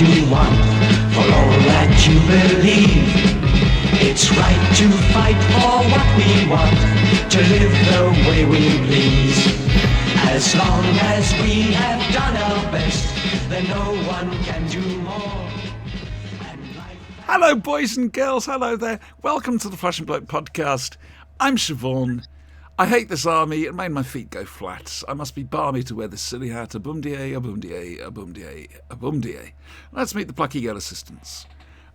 what you want, for all that you believe. It's right to fight for what we want, to live the way we please. As long as we have done our best, then no one can do more. Hello, boys and girls. Hello there. Welcome to the Flash and Bloke podcast. I'm Siobhan. I hate this army. It made my feet go flat. I must be balmy to wear this silly hat. A boom-de-ay, a boom-de-ay, a boom-de-ay, a boom-de-ay. Let's meet the plucky girl assistants.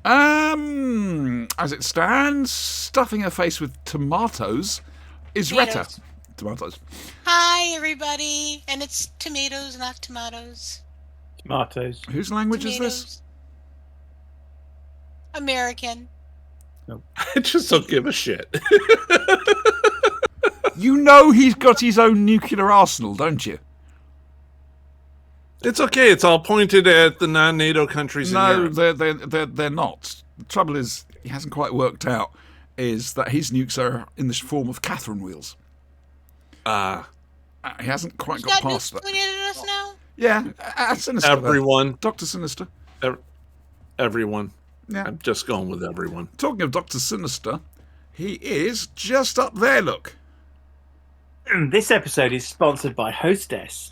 As it stands, stuffing her face with tomatoes is Retta. Tomatoes. Hi, everybody. And it's tomatoes, not tomatoes. Tomatoes. Whose language is this? American. No. I just don't give a shit. You know he's got his own nuclear arsenal, don't you? It's okay. It's all pointed at the non-NATO countries in Europe. No, they're not. The trouble is, he hasn't quite worked out, is that his nukes are in the form of Catherine wheels. He hasn't quite got past that. Pointed at us now? Yeah, Sinister. Everyone. Dr. Sinister. Everyone. Yeah. I'm just going with everyone. Talking of Dr. Sinister, he is just up there, look. This episode is sponsored by Hostess.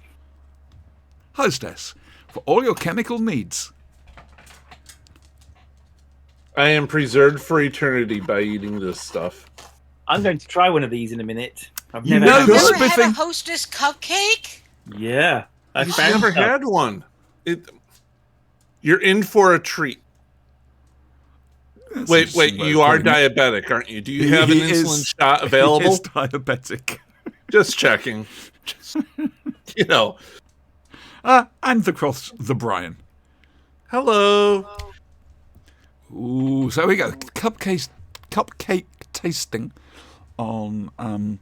Hostess, for all your chemical needs. I am preserved for eternity by eating this stuff. I'm going to try one of these in a minute. I've You never know had this Never one. had a thing- Hostess cupcake? Yeah. I I've found never some. had one. You're in for a treat. Wait, you are diabetic, aren't you? Do you have an insulin shot available? He is diabetic. Just checking. You know. And the cross, the Brian. Hello. Ooh, so here we go. Cupcake tasting on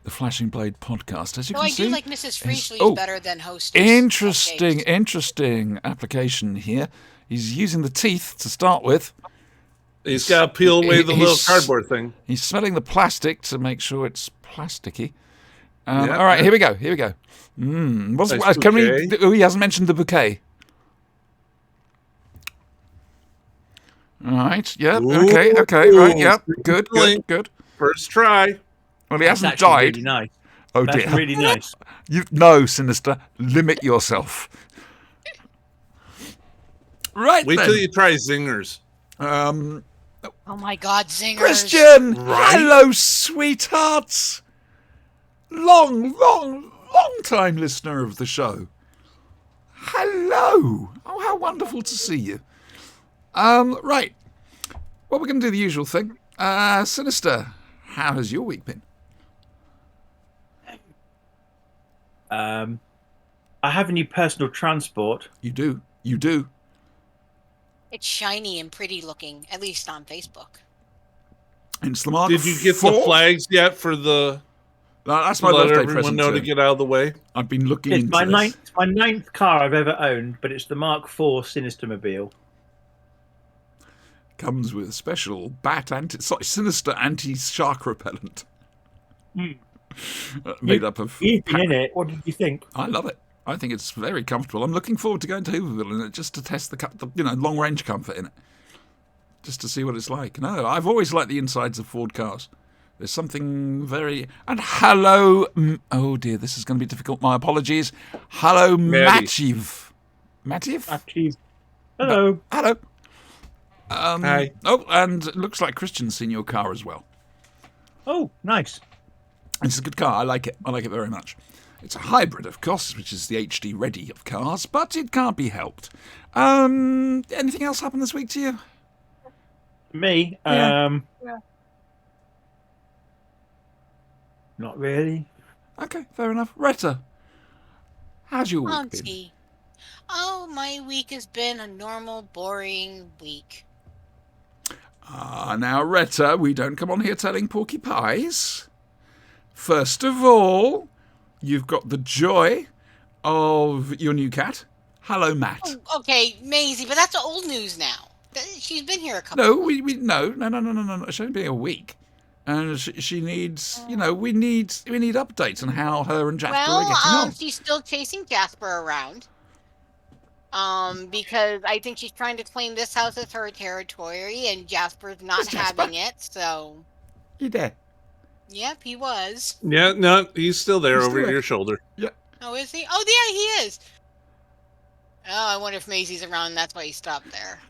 the Flashing Blade podcast. As you No, can I see, do like Mrs. Frieshley's better than Hostess. cupcakes. Interesting application here. He's using the teeth to start with. He's got to peel away the little cardboard thing. He's smelling the plastic to make sure it's plasticky. Yeah, all right, yeah. here we go. Nice Can bouquet. we? Oh, he hasn't mentioned the bouquet. All right. Yeah. Ooh, Okay. Right. Yeah. Good. First try. Well, he That's hasn't actually died. really nice. Oh That's dear. really nice. No, Sinister. Limit yourself. Right. Wait then. till you try zingers. Oh my God, zingers. Christian. Right? Hello, sweethearts. Long time listener of the show. Hello. Oh, how wonderful to see you. Right. Well, we're going to do the usual thing. Sinister, how has your week been? I have a new personal transport. You do. It's shiny and pretty looking, at least on Facebook. And it's the Mark Did you get IV? the flags yet for the? No, that's To my let birthday everyone present. know too. to get out of the way. I've been looking It's into my this. ninth car I've ever owned, but it's the Mark IV Sinister Mobile. Comes with a special Sinister anti-shark repellent. Made up of... You've been in it. What did you think? I love it. I think it's very comfortable. I'm looking forward to going to Hooverville in it just to test the long-range comfort in it. Just to see what it's like. No, I've always liked the insides of Ford cars. There's something very... And hello... Oh, dear, this is going to be difficult. My apologies. Hello, Maddie. Matthew? Hello. Hello. Hi. Oh, and it looks like Christian's seen your car as well. Oh, nice. It's a good car. I like it. I like it very much. It's a hybrid, of course, which is the HD ready of cars, but it can't be helped. Anything else happen this week to you? Me? Yeah. Not really. Okay, fair enough. Retta, how's your week been? Auntie. Oh, my week has been a normal, boring week. Now, Retta, we don't come on here telling porky pies. First of all, you've got the joy of your new cat. Hello, Matt. Oh, okay, Maisie, but that's old news now. She's been here a couple. No, no. She's only been a week, and she needs. We need updates on how her and Jasper are Well, getting on. she's still chasing Jasper around. Because I think she's trying to claim this house as her territory, and Jasper's not It's Jasper. having it. So, You there? yep, he was. Yeah, no, he's still there He's over still there. your shoulder. Yeah. Oh, is he? Oh, yeah, he is. Oh, I wonder if Maisie's around, and that's why he stopped there.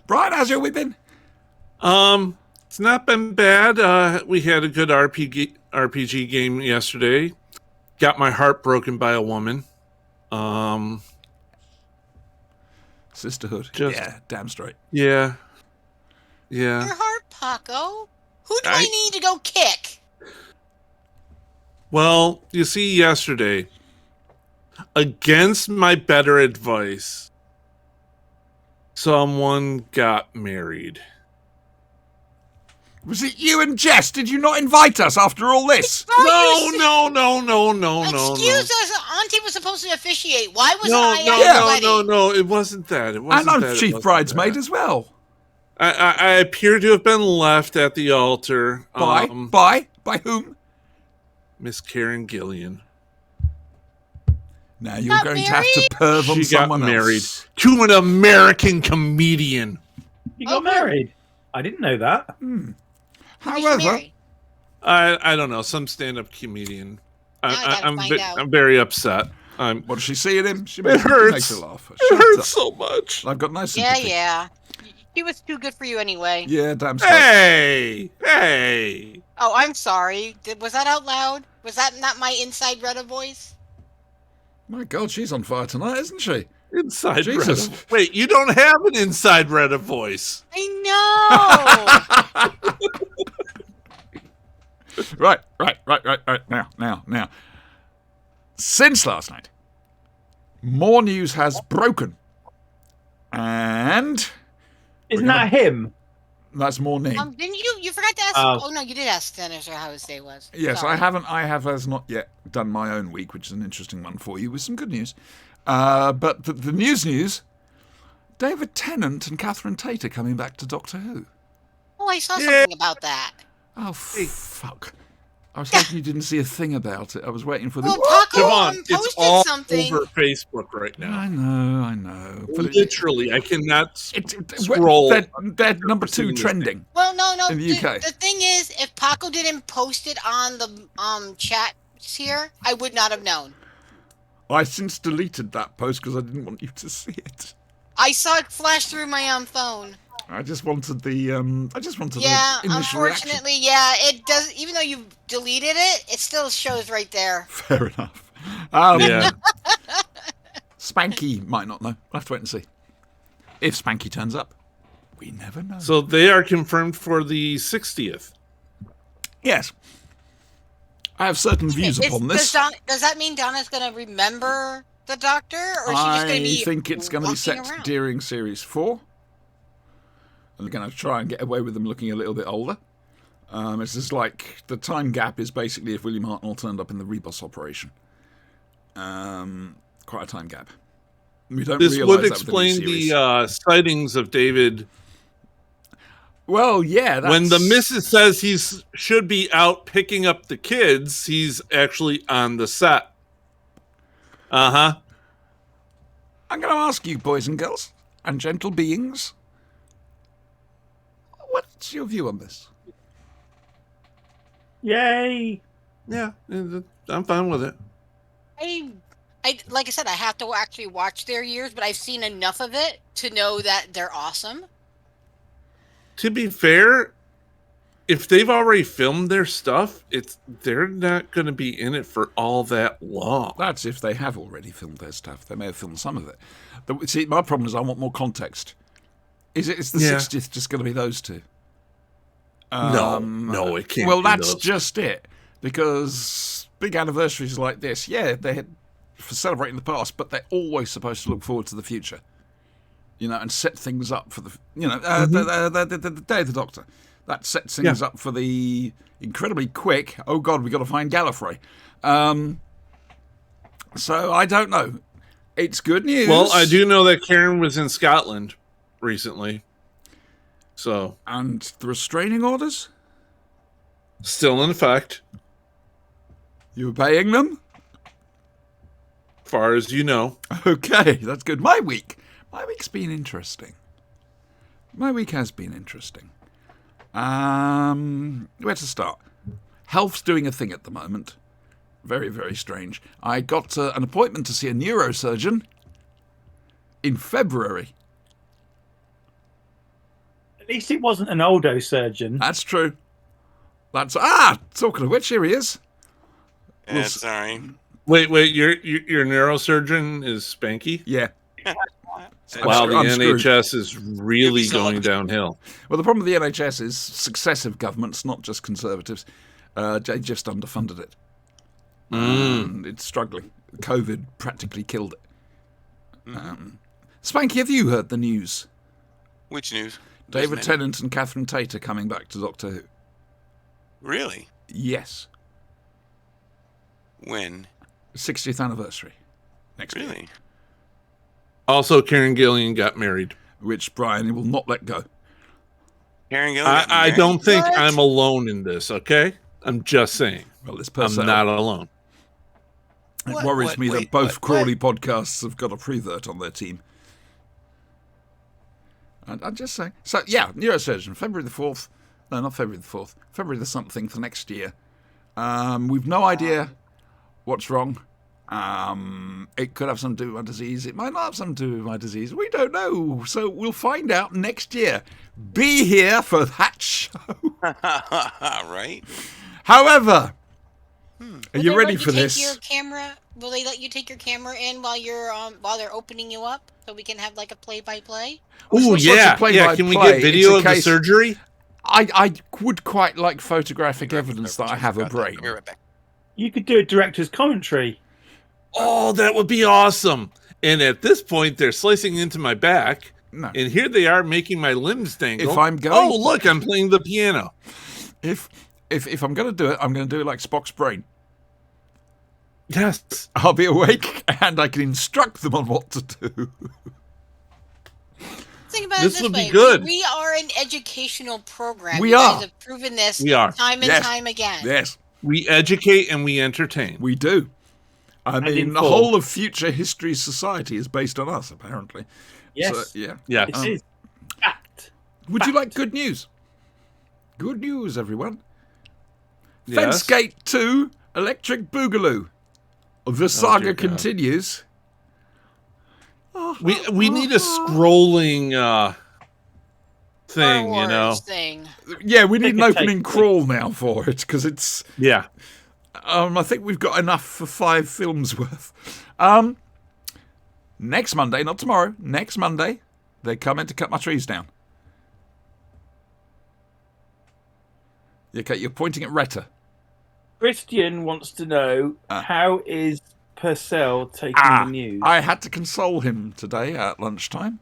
Brian, how's your week been? It's not been bad. We had a good RPG game yesterday. Got my heart broken by a woman. Sisterhood. Just- Yeah, damn straight. Yeah. Your heart, Paco. Who do I need to go kick? Well, you see, yesterday, against my better advice, someone got married. Was it you and Jess? Did you not invite us after all this? No. Excuse us. Auntie was supposed to officiate. Why was No, I at the wedding? no. It wasn't that. It wasn't And that. I'm It chief wasn't bridesmaid that. as well. I appear to have been left at the altar. By whom? Miss Karen Gillian. Now you're Got going to have to married? perv on She got someone married else. to an American comedian. You got married? I didn't know that. Who did she However, marry? I don't know, some stand-up comedian. Now I gotta find out. I'm very upset. what does she see in him? She It makes hurts. her laugh. It Shut hurts up. so much. I've got no Yeah, sympathy. yeah. He was too good for you anyway. Yeah, damn straight. Hey. Oh, I'm sorry. Was that out loud? Was that not my inside Retta voice? My God, she's on fire tonight, isn't she? Inside Jesus. Retta. Wait, you don't have an inside Retta voice. I know. Right. Now. Since last night, more news has broken. And Isn't that him? that's more name. Didn't you forgot to ask? Oh no, you did ask Sinister how his day was. Yes, Sorry. I haven't. I have not yet done my own week, which is an interesting one for you with some good news. But the news, David Tennant and Catherine Tate are coming back to Doctor Who. Oh, I saw something about that. Oh, fuck. I was hoping you didn't see a thing about it. I was waiting for the... Well, What? Paco Come on, it's posted all something. over Facebook right now. I know. But Literally, I cannot scroll. scroll. They're number 2 seeing this trending. Well, no. In the UK. The thing is, if Paco didn't post it on the chats here, I would not have known. I since deleted that post because I didn't want you to see it. I saw it flash through my phone. I just wanted the Yeah, the initial reaction. unfortunately, yeah, it does. Even though you deleted it, it still shows right there. Fair enough. Yeah. Spanky might not know. We'll have to wait and see. If Spanky turns up, we never know. So they are confirmed for the 60th. Yes. I have certain views upon this. Does that mean Donna's going to remember the Doctor, or is she just going to be? I think it's going to be walking set around? during Series 4. And they're going to try and get away with them looking a little bit older. It's just like the time gap is basically if William Hartnell turned up in the Rebus operation. Quite a time gap. We don't This realise would that with the new explain series. the sightings of David. Well, yeah. When the missus says he should be out picking up the kids, he's actually on the set. Uh-huh. I'm going to ask you, boys and girls, and gentle beings, what's your view on this? Yay! Yeah, I'm fine with it. I like I said, I have to actually watch their years, but I've seen enough of it to know that they're awesome. To be fair, if they've already filmed their stuff, they're not going to be in it for all that long. That's if they have already filmed their stuff. They may have filmed some of it. See, my problem is I want more context. Is the 60th just going to be those two? No, it can't. Well, be that's those. just it. Because big anniversaries like this, they're for celebrating the past, but they're always supposed to look forward to the future. You know, and set things up for the the Day of the Doctor. That sets things up for the incredibly quick, oh God, we've got to find Gallifrey. So I don't know. It's good news. Well, I do know that Karen was in Scotland recently. So, And the restraining orders? still in effect. You obeying them? far as you know. Okay, that's good. My week's been interesting. My week has been interesting. Where to start? Health's doing a thing at the moment. Very, very strange. I got an appointment to see a neurosurgeon in February. At least it wasn't an oldo surgeon. That's true. Talking of which, here he is. Yeah, sorry. Wait, your neurosurgeon is Spanky? Yeah. Wow, the I'm screwed. NHS is really going downhill. Well, the problem with the NHS is successive governments, not just Conservatives, they just underfunded it. And it's struggling. COVID practically killed it. Spanky, have you heard the news? Which news? David There's many. Tennant and Catherine Tate are coming back to Doctor Who. Really? Yes. When? 60th anniversary. Next year. Really? Also, Karen Gillian got married. Which Brian will not let go. Karen Gillan. I don't think What? I'm alone in this, okay? I'm just saying. Well, this I'm person not alone. It What? worries What? me that Wait, both what? Crawley podcasts have got a prevert on their team. And I'm just saying. So, yeah, neurosurgeon, February the 4th. No, not February the 4th. February the something for next year. We've no idea what's wrong. It could have something to do with my disease. It might not have something to do with my disease. We don't know. So we'll find out next year. Be here for that show. Right? However, are Will you they ready let for take this? Your camera? Will they let you take your camera in while you're while they're opening you up, so we can have like a play-by-play? Oh, It's not yeah. such a Yeah, can we play-by-play. get video It's a of the case- surgery? I would quite like photographic evidence that I have a brain. I'll be right back. You could do a director's commentary. Oh, that would be awesome. And at this point, they're slicing into my back. No. And here they are making my limbs dangle. If I'm going- Oh, look, I'm playing the piano. If I'm going to do it, I'm going to do it like Spock's brain. Yes. I'll be awake and I can instruct them on what to do. Think about This it this would be way. good. We are an educational program. We you are. guys have proven this We are. time and Yes. time again. Yes, We educate and we entertain. we do. I mean, the inform. whole of future history society is based on us, apparently. Yes, So, yeah. Yeah. it is. Fact. Would you like good news? Good news, everyone. Yes. Fencegate 2, Electric Boogaloo. The saga dear God. continues. We need a scrolling thing, Star you know. Wars thing. Yeah, we need an Take a opening take. crawl now for it, because it's... Yeah. I think we've got enough for 5 films worth. Next Monday, not tomorrow, next Monday, they come in to cut my trees down. Okay, you're pointing at Retta. Christian wants to know how is Purcell taking the news? I had to console him today at lunchtime.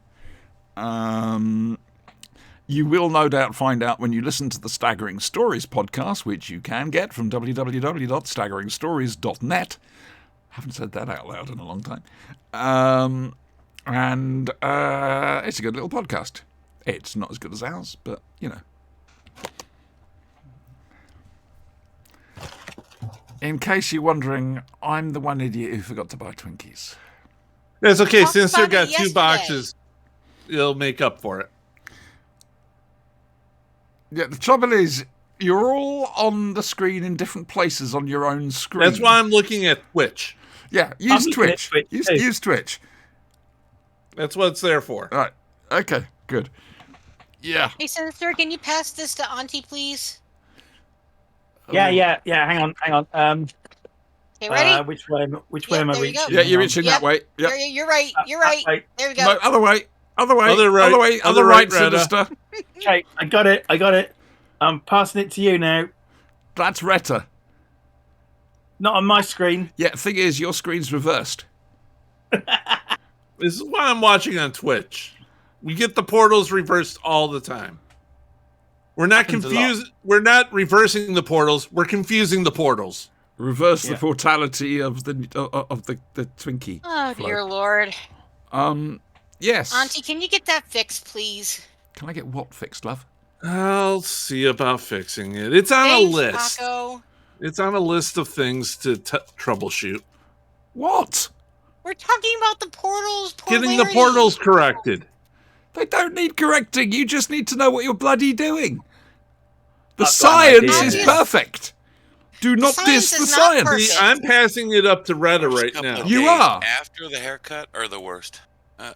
You will no doubt find out when you listen to the Staggering Stories podcast, which you can get from www.staggeringstories.net. Haven't said that out loud in a long time. And it's a good little podcast. It's not as good as ours, but, you know. In case you're wondering, I'm the one idiot who forgot to buy Twinkies. That's okay. Talked Since they about got it 2 yesterday. boxes, it'll make up for it. Yeah, the trouble is, you're all on the screen in different places on your own screen. That's why I'm looking at Twitch. Yeah, use looking at Twitch. Twitch too. Use Twitch. That's what it's there for. All right. Okay, good. Yeah. Hey, Sinister, can you pass this to Auntie, please? Yeah. Hang on. Okay, ready? Which way am I there you go. reaching? Yeah, you're Hang on. reaching that way. Yep. You're right. You're right. Right. There we go. No, other way. Other way. Other right. Other way. Other Other right, right, Retta. Sinister. Okay, I got it. I'm passing it to you now. That's Retta. Not on my screen. Yeah, thing is, your screen's reversed. This is why I'm watching on Twitch. We get the portals reversed all the time. We're not Happens a lot. confused. We're not reversing the portals. We're confusing the portals. Reverse the Yeah. mortality of the Twinkie. Oh, flow. dear Lord. Yes. Auntie, can you get that fixed, please? Can I get what fixed, love? I'll see about fixing it. It's on Thanks, a list. Paco. It's on a list of things to troubleshoot. What? We're talking about the portals. Poor Getting the Larry. portals corrected. They don't need correcting. You just need to know what you're bloody doing. The I've got an science idea. is Yes. perfect. Do not science diss is the not science. perfect. See, I'm passing it up to Retta First right couple now. of You days are. after the haircut are the worst.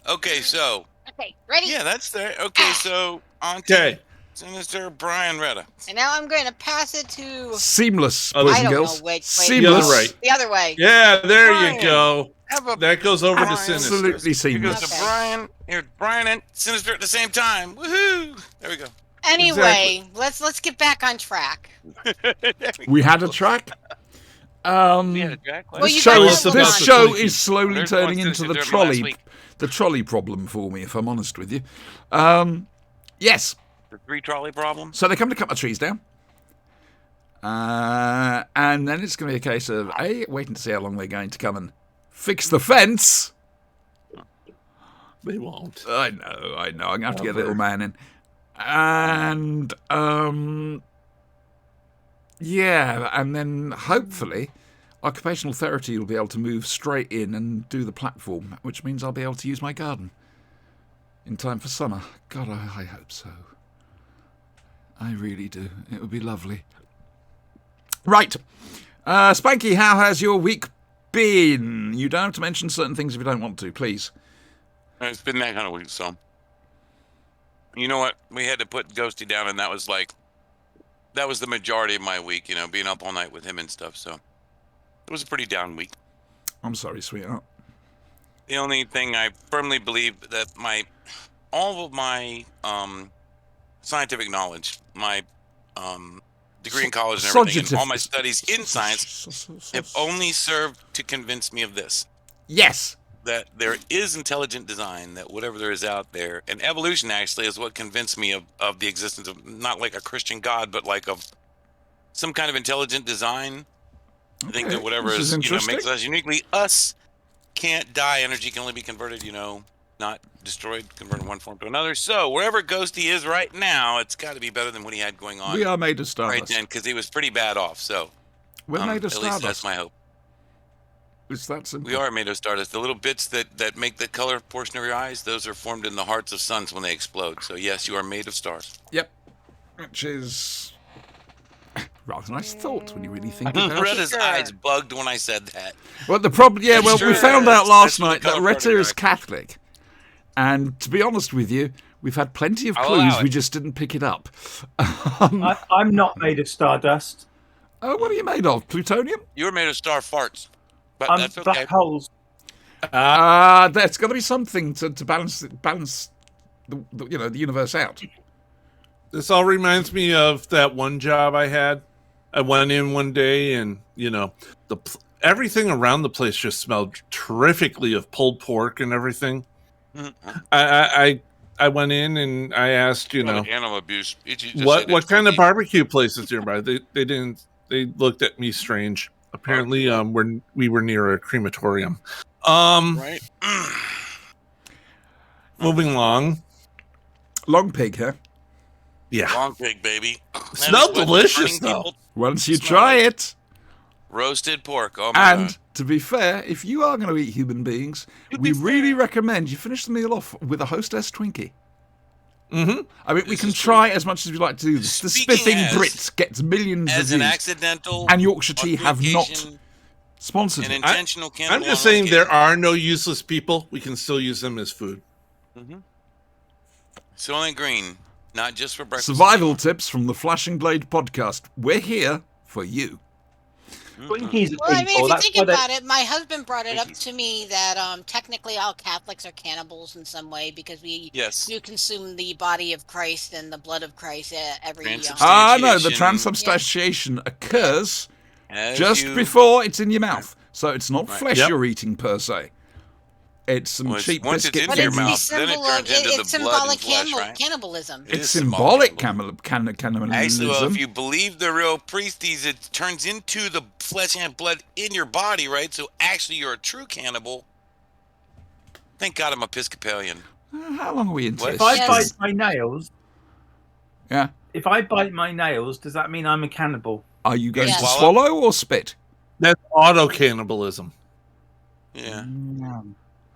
Okay, so Okay, ready? yeah, that's there. Okay, so on Okay. to Sinister Brian Retta. And now I'm going to pass it to Seamless, Oh, boys I and don't girls. know which way. Seamless. The other way. The other way. Yeah, there Brian. you go. Have a That goes over to Brian. Sinister. Absolutely Here goes seamless. to Brian. Here's Brian and Sinister at the same time. Woohoo! There we go. Anyway, let's get back on track. We had a track. We had a track. Well, you Tell guys us will about This the show Twinkie. is slowly There's turning one into the Sinister Derby last trolley, week. the trolley problem for me, if I'm honest with you. Yes. The 3 trolley problem. So they come to cut my trees down. And then it's going to be a case of waiting to see how long they're going to come and fix the fence. They won't. I know. I'm going to have to get a little man in. And, yeah, and then hopefully occupational therapy will be able to move straight in and do the platform, which means I'll be able to use my garden in time for summer. God, I hope so. I really do. It would be lovely. Right. Spanky, how has your week been? You don't have to mention certain things if you don't want to, please. It's been that kind of week, so. You know what? We had to put Ghosty down, and that was the majority of my week, being up all night with him and stuff, so. It was a pretty down week. I'm sorry, sweetheart. The only thing I firmly believe that all of my scientific knowledge, my degree in college and everything, and all my studies in science have only served to convince me of this. Yes. That there is intelligent design, that whatever there is out there, and evolution actually is what convinced me of the existence of not like a Christian God, but like of some kind of intelligent design. I think that whatever this is makes interesting. us uniquely us can't die. Energy can only be converted, not destroyed, converted from one form to another. So wherever Ghosty is right now, it's got to be better than what he had going on We are made of right stardust. then, because he was pretty bad off. So We're made of at least that's stardust. my hope. It's that simple. We are made of stardust. The little bits that make the color portion of your eyes, those are formed in the hearts of suns when they explode. So yes, you are made of stars. Yep. Which is rather nice thought when you really think about it. Retta's eyes bugged when I said that. Well, the problem, yeah, well, Sure. we found out last That's what night the that color Retta part of is your Catholic. And to be honest with you, we've had plenty of I'll clues, allow we it. just didn't pick it up. I'm not made of stardust. Oh, what are you made of? Plutonium? You were made of star farts, but I'm that's okay. black holes. There's got to be something to balance the universe out. This all reminds me of that one job I had. I went in one day, and everything around the place just smelled terrifically of pulled pork and everything. Mhm. I went in and I asked, Animal abuse. what kind of barbecue places nearby? They didn't. They looked at me strange. Apparently, we were near a crematorium. Right. Moving along. Long pig, huh? Yeah. Long pig, baby. That Smelled is what delicious, burning though. people- Once you Smell try like it. Roasted pork. Oh my And god. to be fair, if you are going to eat human beings, To we be really fair. recommend you finish the meal off with a Hostess Twinkie. Mm-hmm. I mean, we This can is try as much as we like to do this. The Speaking Spiffing as- Brit gets millions of As an views, accidental and Yorkshire Tea have not modification, sponsored an it. intentional I'm cannibal just saying there modification. are no useless people. We can still use them as food. Soylent Green, not just for breakfast. Survival tips from the Flashing Blade podcast. We're here for you. Twinkies are Well, I mean, people. if you That's think why they- about it, my husband brought it up to me that technically all Catholics are cannibals in some way because we Yes. do consume the body of Christ and the blood of Christ every Ah, no, the Transubstantiation. transubstantiation occurs As just you- before it's in your mouth. So it's not Right. flesh Yep. you're eating per se. It's some Well, cheap once it's biscuit. in But your it's the mouth, then it symbol of turns into it's the blood and symbolic flesh, right? cannibalism. It It's is symbolic cannibalism. cannibalism. Actually, well, if you believe the real priesties, it turns into the flesh and blood in your body, right? So actually, you're a true cannibal. Thank God I'm Episcopalian. How long are we into What? this? If I Yes. bite my nails, Yeah. if I bite my nails, does that mean I'm a cannibal? Are you going Yes. to swallow or spit? That's auto cannibalism. Yeah.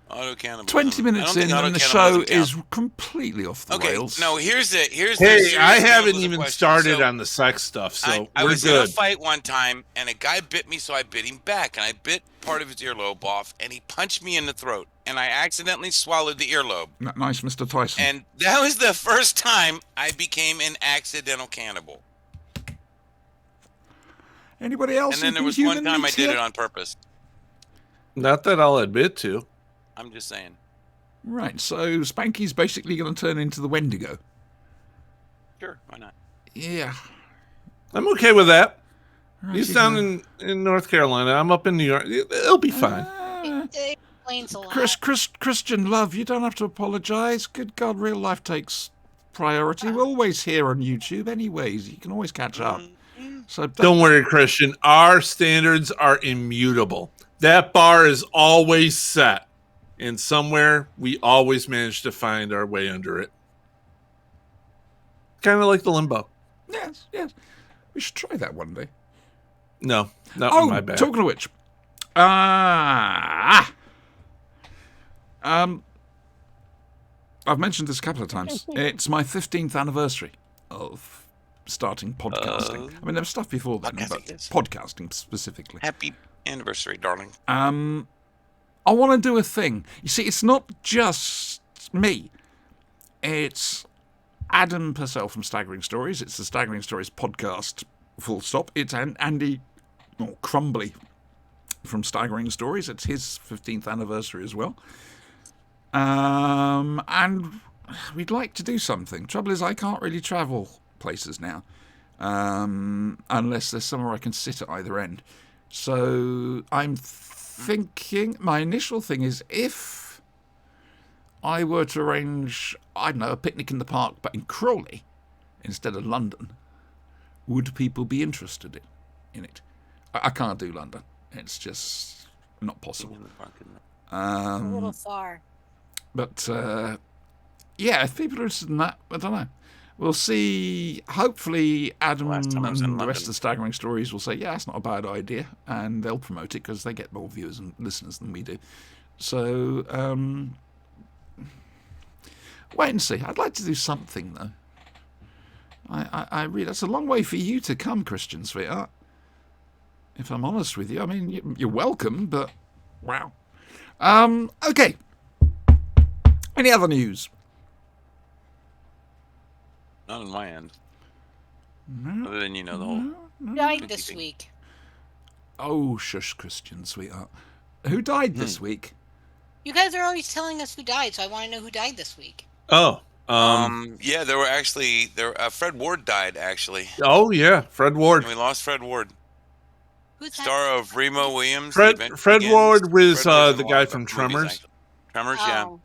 Auto cannibalism. 20 minutes in and the show is completely off the rails. No, here's Hey, I haven't even started on the sex stuff, so I we're was good. in a fight one time, and a guy bit me, so I bit him back, and I bit part of his earlobe off, and he punched me in the throat, and I accidentally swallowed the earlobe. Nice, Mr. Tyson. And that was the first time I became an accidental cannibal. Anybody else? And then there was one time I did it on purpose. Not that I'll admit to. I'm just saying. Right, so Spanky's basically going to turn into the Wendigo. Sure, why not? Yeah. I'm okay with that. Right, He's down in North Carolina. I'm up in New York. It'll be fine. It explains a lot. Christian love, you don't have to apologize. Good God, real life takes priority. We're always here on YouTube anyways. You can always catch up. So don't worry, Christian. Our standards are immutable. That bar is always set. And somewhere we always manage to find our way under it. Kind of like the limbo. Yes. We should try that one day. No, not my bad. Talking of which. I've mentioned this a couple of times. It's my 15th anniversary of starting podcasting. I mean, there was stuff before then, but podcasting specifically. Happy anniversary, darling. I want to do a thing. You see, it's not just me. It's Adam Purcell from Staggering Stories. It's the Staggering Stories podcast, full stop. It's Andy Crumbly from Staggering Stories. It's his 15th anniversary as well. And we'd like to do something. Trouble is, I can't really travel places now, unless there's somewhere I can sit at either end. So I'm thinking, my initial thing is, if I were to arrange, I don't know, a picnic in the park, but in Crawley instead of London, would people be interested in it? I can't do London. It's just not possible. A little far. But, yeah, if people are interested in that, I don't know. We'll see. Hopefully, Adam and the rest of the Staggering Stories will say, yeah, it's not a bad idea. And they'll promote it because they get more viewers and listeners than we do. So, wait and see. I'd like to do something, though. I really, that's a long way for you to come, Christian, sweetheart. If I'm honest with you. I mean, you're welcome, but wow. Okay. Any other news? Not on my end. No. Other than, the whole... Died this week. Oh, shush, Christian, sweetheart. Who died this week? You guys are always telling us who died, so I want to know who died this week. Oh. Yeah, there were actually... Fred Ward died, actually. Oh, yeah, Fred Ward. And we lost Fred Ward. Who's that? Star of Remo Williams. Fred Ward was the guy from Tremors. Tremors, yeah.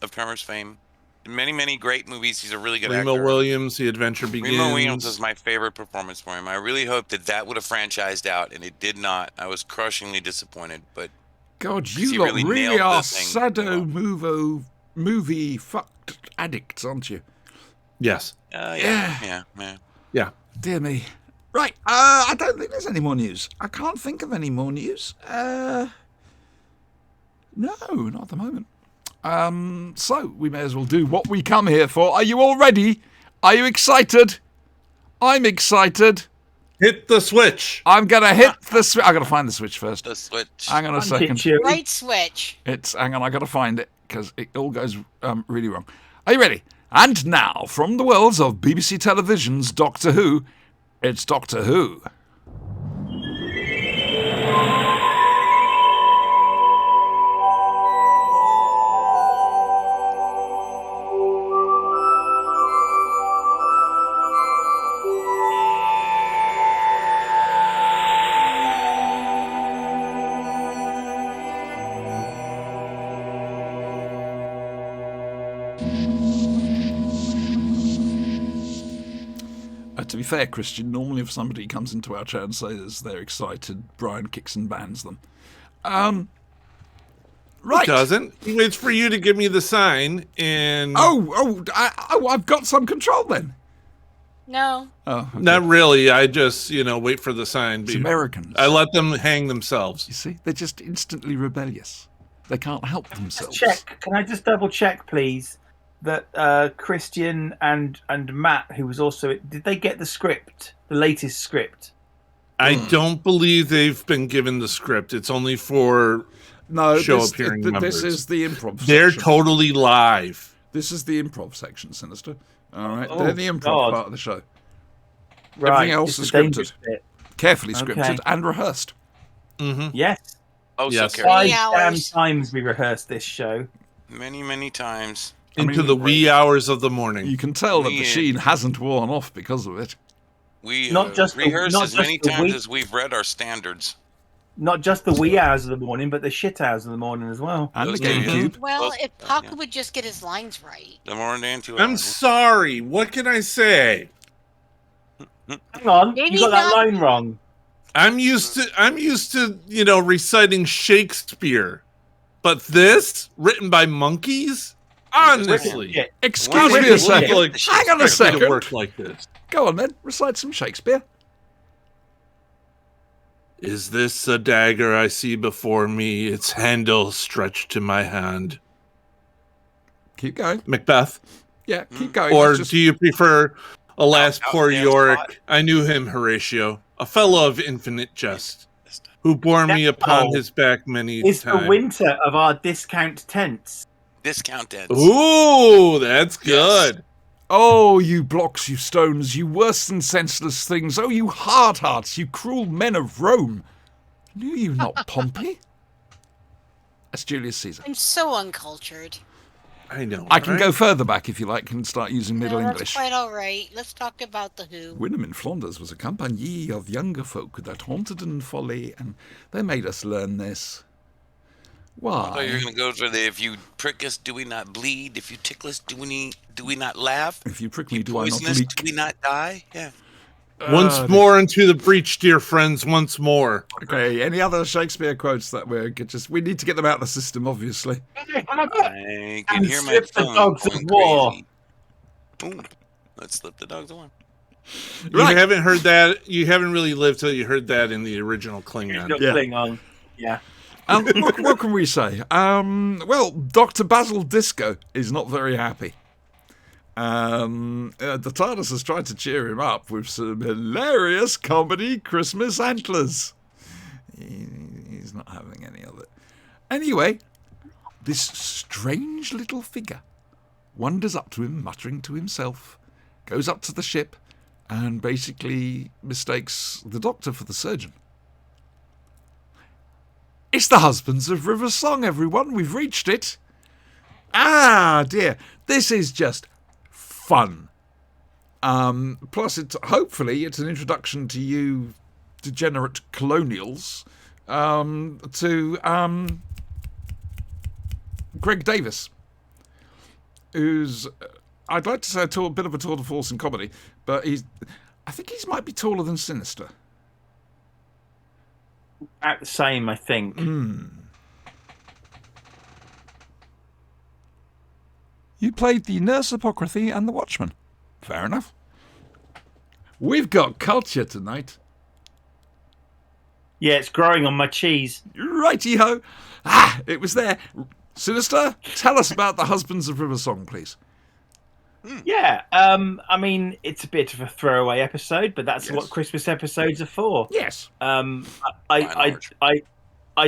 Of Tremors fame. In many, many great movies, he's a really good actor. Remo Williams, The Adventure Begins. Remo Williams was my favorite performance for him. I really hoped that would have franchised out, and it did not. I was crushingly disappointed, but... God, you lot really are sado movie fucked addicts, aren't you? Yes. Yeah. Dear me. Right, I don't think there's any more news. I can't think of any more news. No, not at the moment. So we may as well do what we come here for. Are you all ready? Are you excited? I'm excited. Hit the switch. I'm gonna hit the switch. I gotta find the switch first. The switch. Hang on a second. Right switch. Hang on, I gotta find it because it all goes really wrong. Are you ready? And now, from the worlds of BBC Television's Doctor Who, it's Doctor Who. To be fair, Christian, normally if somebody comes into our chat and says they're excited, Brian kicks and bans them. Right. He doesn't. He waits for you to give me the sign, and... I've got some control then. No. Oh, okay. Not really. I just, wait for the sign. It's Americans. I let them hang themselves. You see, they're just instantly rebellious. They can't help themselves. Can I just double check, please, that Christian and Matt, who was also, did they get the script, the latest script? I don't believe they've been given the script. It's only for appearing members. This is the improv section. They're totally live. This is the improv section, Sinister. All right, Oh, they're the improv part of the show. Right. Everything else is scripted, carefully scripted Okay. and rehearsed. Mm-hmm. Yes. Oh, Yes. so careful. 3 5 damn hours. times we rehearsed this show. Many, many times. Into the wee hours of the morning. You can tell that the We- sheen hasn't worn off because of it. We Not just the- rehearse not as just many the times week. as we've read our standards. Not just the wee hours of the morning, but the shit hours of the morning as well. And Those the two, GameCube. Well, Both, if Puck yeah. would just get his lines right. The more than 2 I'm hours. sorry. What can I say? Hang on, Maybe you got that not- line wrong. I'm used to reciting Shakespeare. But this, written by monkeys? Honestly. Shit. Excuse Wow, me a wait, second. wait. Hang on a Expect me to second. work like this. Go on then, recite some Shakespeare. Is this a dagger I see before me, its handle stretched to my hand? Keep going. Macbeth. Yeah, keep going. Or It's just- do you prefer, alas, Out, poor damn Yorick? spot. I knew him, Horatio, a fellow of infinite jest, who bore me upon his back many It's the times. winter of our discount tents. Discount it. Ooh, that's good. Oh, you blocks, you stones, you worse than senseless things. Oh, you hard hearts, you cruel men of Rome. Knew you not Pompey? That's Julius Caesar. I'm so uncultured. I know. I can right? go further back if you like and start using Middle No, that's English. quite all right. Let's talk about the Who. Wynnum in Flanders was a compagnie of younger folk that haunted in folly, and they made us learn this. I thought you were Why? going to go for the if you prick us, do we not bleed? If you tickle us, do we not laugh? If you prick me, do I Poison not us, leak? do we not die? Yeah. Once more into the breach, dear friends, once more. Okay, any other Shakespeare quotes that we need to get them out of the system, obviously. I can And hear my strip the phone dogs of going war. crazy. Boom. Let's slip the dogs of war. Right. You haven't heard that. You haven't really lived till you heard that in the original Klingon. Not Yeah. Klingon. Yeah. What can we say? Well, Dr. Basil Disco is not very happy. The TARDIS has tried to cheer him up with some hilarious comedy Christmas antlers. He's not having any of it. Anyway, this strange little figure wanders up to him, muttering to himself, goes up to the ship, and basically mistakes the Doctor for the surgeon. It's the husbands of River Song, everyone. We've reached it. Ah, dear. This is just fun. Plus, hopefully it's an introduction to you degenerate colonials to Greg Davis, who's, I'd like to say, a bit of a tour de force in comedy, but I think he might be taller than Sinister. About the same, I think. You played the Nurse Apocryphy and the Watchman. Fair enough. We've got culture tonight. Yeah, it's growing on my cheese. Righty-ho. Ah, it was there. Sinister, tell us about the Husbands of River Song, please. Yeah, I mean, it's a bit of a throwaway episode, but that's Yes. what Christmas episodes are for. Yes. I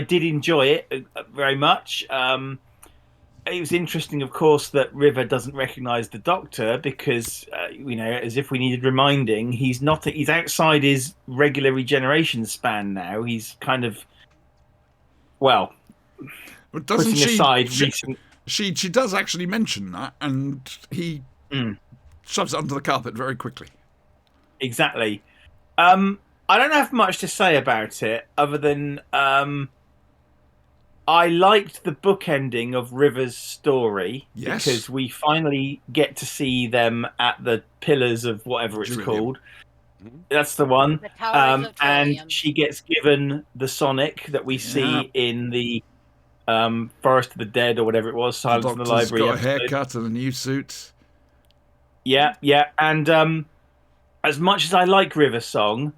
did enjoy it very much. It was interesting, of course, that River doesn't recognise the Doctor because, as if we needed reminding, he's outside his regular regeneration span now. He's kind of, well, Doesn't putting aside she, recent. she does actually mention that, and he shoves it under the carpet very quickly. Exactly. I don't have much to say about it other than I liked the bookending of River's story Yes. because we finally get to see them at the pillars of whatever it's Jurillium. called. That's the one. The Towers of And Trillium. she gets given the Sonic that we Yeah. see in the Forest of the Dead or whatever it was, The Silence in the Doctor's Library got a episode. haircut and a new suit. Yeah, and as much as I like River Song,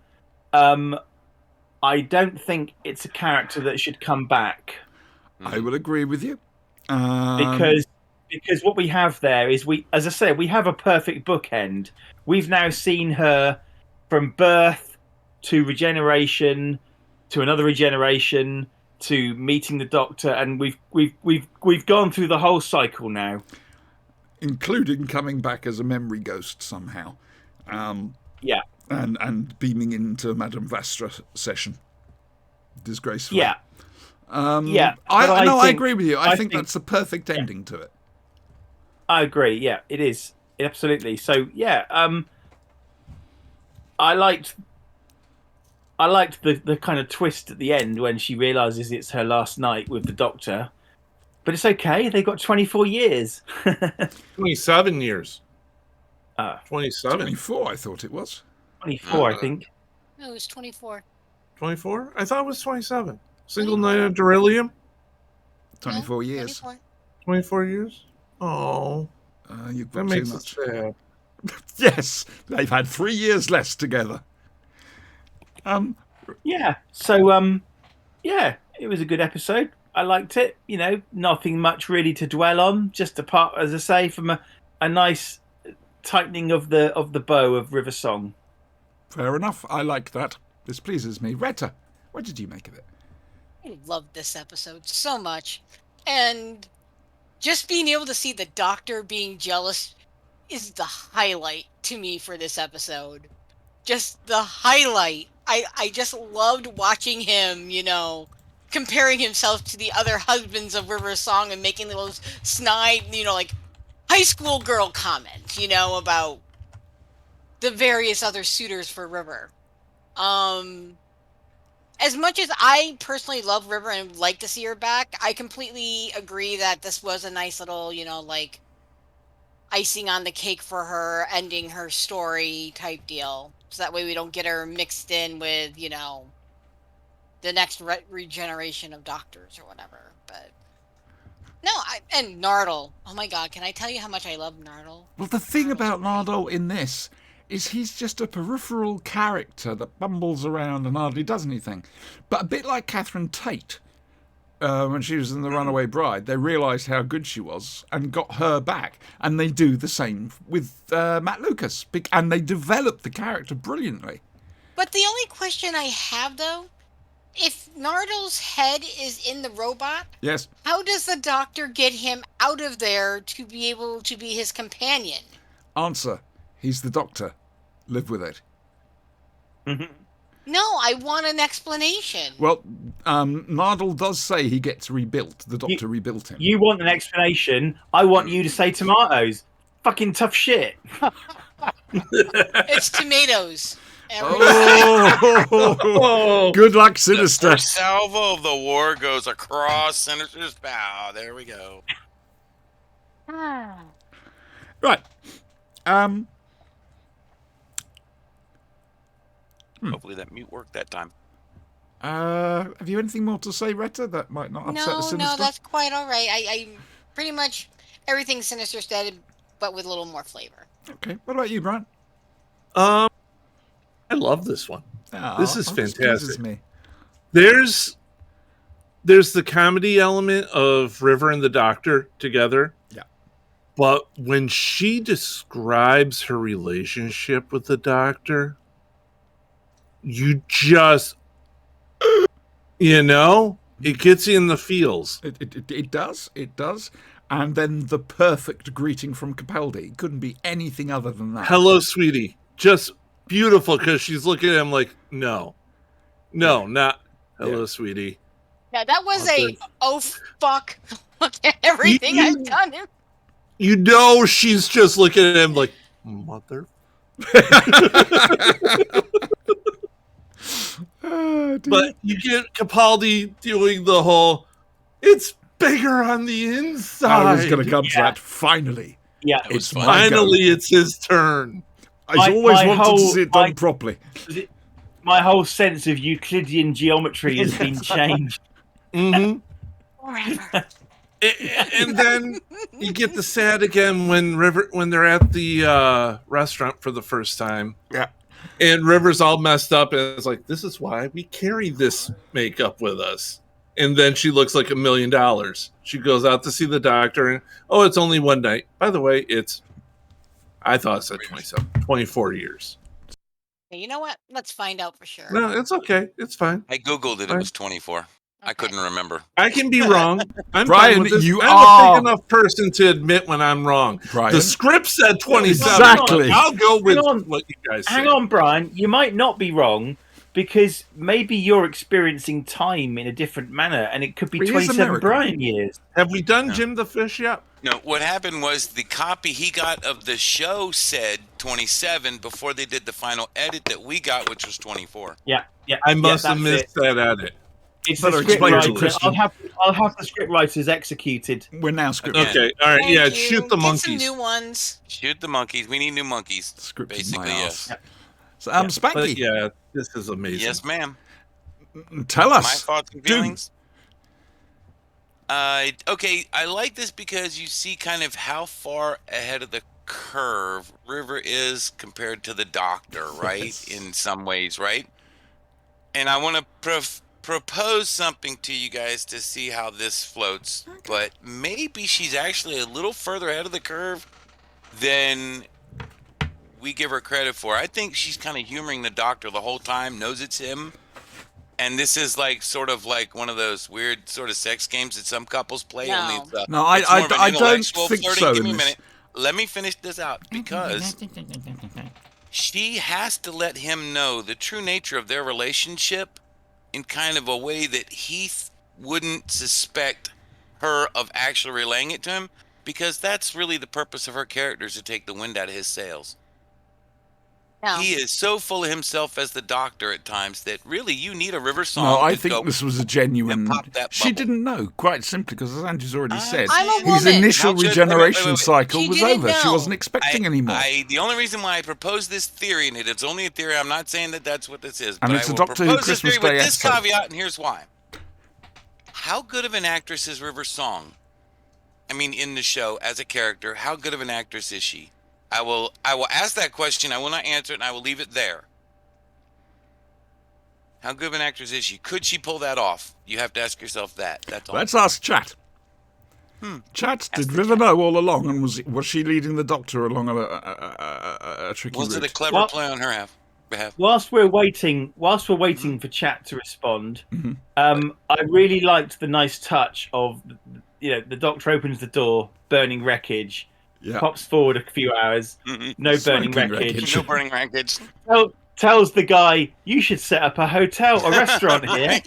I don't think it's a character that should come back. I will agree with you. Because what we have there is as I say, we have a perfect bookend. We've now seen her from birth to regeneration to another regeneration to meeting the Doctor, and we've gone through the whole cycle now, including coming back as a memory ghost somehow. Yeah. And beaming into Madame Vastra session. Disgracefully. Yeah. Yeah. I agree with you. I think that's the perfect ending to it. I agree. Yeah, it is. Absolutely. So, yeah, I liked the kind of twist at the end when she realizes it's her last night with the Doctor. But it's okay. They got 24 years. 27 years. 27. 24, I thought it was. 24, I think. No, it was 24. 24? I thought it was 27. Single night of Beryllium? 24 years. 24 years? Oh. You've that got makes too much. It sad. Yes, they've had 3 years less together. Yeah. So, yeah, it was a good episode. I liked it. You know, nothing much really to dwell on. Just apart, as I say, from a nice tightening of the bow of River Song. Fair enough. I like that. This pleases me. Retta, what did you make of it? I loved this episode so much. And just being able to see the Doctor being jealous is the highlight to me for this episode. Just the highlight. I just loved watching him, you know, comparing himself to the other husbands of River Song and making those snide, you know, like high school girl comments, you know, about the various other suitors for River. As much as I personally love River and would like to see her back, I completely agree that this was a nice little, you know, like icing on the cake for her, ending her story type deal. So that way we don't get her mixed in with, you know, the next regeneration of Doctors or whatever. But no, and Nardole. Oh my God, can I tell you how much I love Nardole? Well, the thing about Nardole in this is he's just a peripheral character that bumbles around and hardly does anything. But a bit like Catherine Tate, when she was in The Runaway Bride, they realised how good she was and got her back. And they do the same with Matt Lucas. And they develop the character brilliantly. But the only question I have, though, if Nardole's head is in the robot, yes, how does the Doctor get him out of there to be able to be his companion? Answer. He's the Doctor. Live with it. Mm-hmm. No, I want an explanation. Well, Nardole does say he gets rebuilt. The Doctor rebuilt him. You want an explanation. I want you to say tomatoes. Fucking tough shit. It's tomatoes. Oh, good luck, Sinister. The salvo of the war goes across Sinister's bow. There we go. Right. Hopefully that mute worked that time. Have you anything more to say, Retta, that might not upset the Sinister? No, that's quite all right. I pretty much everything Sinister said, but with a little more flavor. Okay. What about you, Brian? I love this one. This is fantastic. Me. There's the comedy element of River and the Doctor together. Yeah. But when she describes her relationship with the Doctor, you just, you know, it gets you in the feels. It does. It does. And then the perfect greeting from Capaldi. It couldn't be anything other than that. Hello, sweetie. Just beautiful, because she's looking at him like, no, not hello, sweetie. Yeah, that was oh fuck, look at everything I've done. You know, she's just looking at him like, mother. But you get Capaldi doing the whole, it's bigger on the inside. I was going to come to that. Finally. Yeah. It's finally, it's his turn. I always wanted to see it done properly. My whole sense of Euclidean geometry has been changed. Mm-hmm. Forever. And then you get the sad again when they're at the restaurant for the first time. Yeah. And River's all messed up and it's like, this is why we carry this makeup with us. And then she looks like $1 million. She goes out to see the doctor and it's only one night. By the way, I thought it said 24 years. You know what? Let's find out for sure. No, it's okay. It's fine. I Googled it. Fine. It was 24. I couldn't remember. I can be wrong. I'm Brian, fine with this. you I'm are- a big enough person to admit when I'm wrong. Brian. The script said 27. Exactly. I'll go with Hang on. what you guys say. Hang on, Brian. You might not be wrong because maybe you're experiencing time in a different manner, and it could be He is 27 American. Brian years. Have we done Jim the Fish yet? No, what happened was the copy he got of the show said 27 before they did the final edit that we got, which was 24. Yeah. I must have that's missed that edit. It's Better the script explain to writer. Christian. I'll have the script writers executed. We're now scripted. Yeah. Okay, all right, Thank yeah, you. shoot the Get monkeys. some new ones. Shoot the monkeys. We need new monkeys. Scripted Basically, my yes. ass. So, But Spanky, yeah, this is amazing. Yes, ma'am. tell My us. thoughts and Do. feelings. Okay, I like this because you see kind of how far ahead of the curve River is compared to the Doctor, right? Yes. In some ways, right? And I want to propose something to you guys to see how this floats. But maybe she's actually a little further ahead of the curve than we give her credit for. I think she's kind of humoring the Doctor the whole time, knows it's him. And this is like sort of like one of those weird sort of sex games that some couples play. No. Only it's, No, I- it's more of an I don't intellectual think flirting. so Give in me a this. minute. Let me finish this out because she has to let him know the true nature of their relationship in kind of a way that he wouldn't suspect her of actually relaying it to him, because that's really the purpose of her character, is to take the wind out of his sails. No. He is so full of himself as the Doctor at times that really you need a River song. No, I to think go this was a genuine. and pop that She bubble. didn't know, quite simply, because as Andrew's already said, I'm a his woman. initial How should- regeneration wait. cycle She was didn't over. She know. wasn't expecting anymore. The only reason why I propose this theory, and it's only a theory, I'm not saying that that's what this is, And but it's I a will Doctor Who propose this Christmas theory Day with this episode. caveat, and here's why. How good of an actress is River Song? I mean, in the show, as a character, how good of an actress is she? I will ask that question, I will not answer it, and I will leave it there. How good of an actress is she? Could she pull that off? You have to ask yourself that. That's all. Let's ask Chat. Chat, did River know all along, and was she leading the Doctor along a tricky Was route? it a clever What? play on her behalf? Whilst we're waiting for Chat to respond, Mhm. I really liked the nice touch of, the Doctor opens the door, burning wreckage, Yeah. pops forward a few hours, Mhm. no burning Smoking wreckage. wreckage. No burning wreckage. Tells the guy, you should set up a hotel, a restaurant here.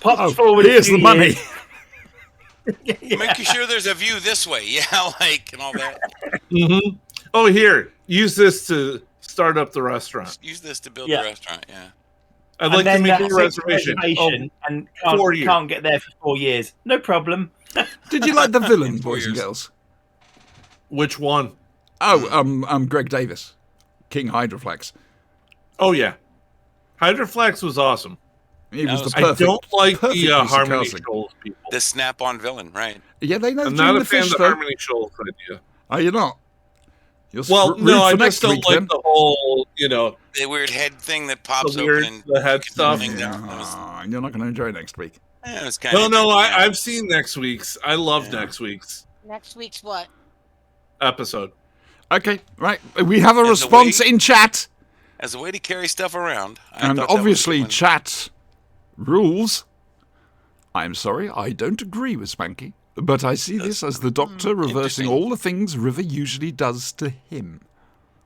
Pops Oh, forward. here's the money. Make sure there's a view this way. Yeah, like, and all that. Mm-hmm. Oh, here, use this to start up the restaurant. Use this to build Yeah. the restaurant. Yeah. I'd like to make a reservation. And 4 years. can't get there for 4 years. No problem. Did you like the villain, 4 boys and years. girls? Which one? Oh, Greg Davis, King Hydroflax. Oh, yeah. Hydroflax was awesome. He was was- the I perfect. don't like perfect the piece of Harmony casting. Shoals people. The snap-on villain, right? Yeah, they know I'm Jim not the a fan of Fish, the though. Harmony Shoals idea. Are you not? You're Well, rude no, for I next just don't week, like then. the whole, The weird head thing that pops the weird open and the head kicks stuff. thing down. That was, Ah, you're not going to enjoy next week. it was kind of No, I've seen next week's. I love Yeah. next week's Next week's what? episode. Okay, right. We have a As a response way- in chat, as a way to carry stuff around. I and thought that was obviously one. chat rules. I'm sorry, I don't agree with Spanky, but I see this as the Doctor reversing interesting. all the things River usually does to him.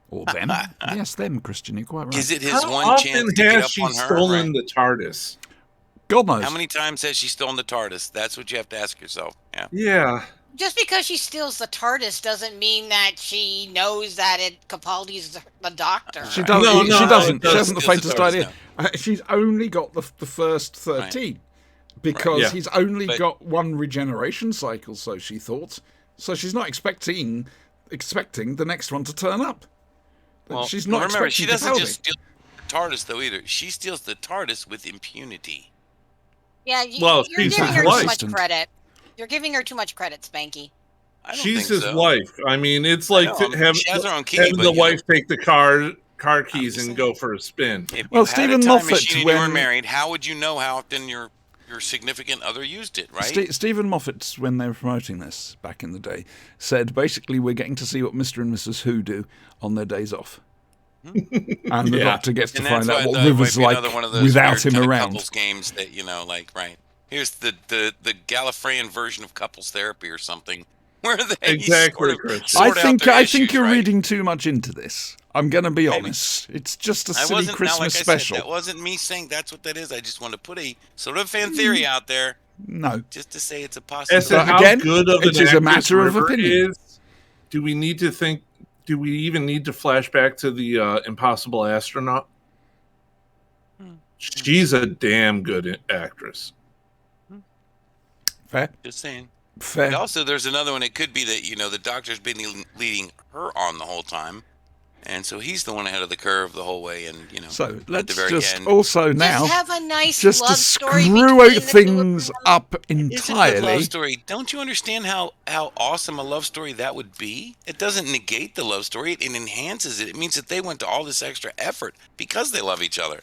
Or them. Yes, them, Christian, you're quite right. Is it his How one often chance to get has up she on her? stolen Right? the TARDIS? God knows. How many times has she stolen the TARDIS? That's what you have to ask yourself. Yeah. Yeah. Just because she steals the TARDIS doesn't mean that she knows that Capaldi's the Doctor. She doesn't. No, she no, doesn't. it She does- hasn't the it does faintest the TARDIS, idea. She's only got the first 13 because Yeah. he's only But- got one regeneration cycle. So she thought. So she's not expecting the next one to turn up. Well, she's not remember, expecting she doesn't Capaldi. just steal the TARDIS though either. She steals the TARDIS with impunity. Yeah, Well, you're she's giving her too licensed. much credit. You're giving her too much credit, Spanky. I don't She's think his so. wife. I mean, it's like She has her own key, having but, the you know, wife take the car keys just and saying. go for a spin. If Well, you had Stephen a time Moffat, machine and you were when- married, how would you know how often your significant other used it, right? Stephen Moffat, when they were promoting this back in the day, said basically we're getting to see what Mr. and Mrs. Who do on their days off. And the Yeah. Doctor gets to And find that's why out I what thought it might River's be like another one of those without weird him kind of around. couples games that, you know, like, right. Here's the Gallifreyan version of couples therapy or something, where they Exactly, sort of Chris. sort out their I issues, think you're right? reading too much into this. I'm going to be Maybe. honest. It's just a I silly wasn't, now, like Christmas I special. said, that wasn't me saying that's what that is. I just want to put a sort of fan theory out there, No. just to say it's a As possibility. to But how again, good of it an is a actress matter of River opinion. is, do we need to think? Do we even need to flash back to the Impossible Astronaut? She's a damn good actress. Fair. Just saying. Fair. And also, there's another one. It could be that, you know, the Doctor's been leading her on the whole time, and so he's the one ahead of the curve the whole way. And, you know, So at the let's very just end, also now, Just have a nice just love to story screw between out the two things of them. up It's a good entirely. love story. Don't you understand how awesome a love story that would be? It doesn't negate the love story. It enhances it. It means that they went to all this extra effort because they love each other.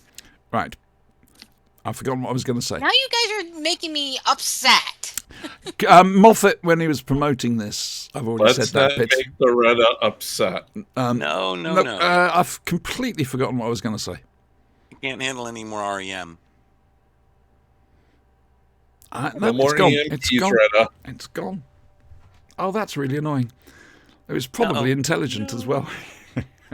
Right. I've forgotten what I was going to say. Now you guys are making me upset. Moffat, when he was promoting this, I've already Let's said that not bit. make Loretta upset. No. I've completely forgotten what I was going to say. You can't handle any more REM. No, No more it's gone. EMPs, It's gone. Retta. It's gone. Oh, that's really annoying. It was probably intelligent as well.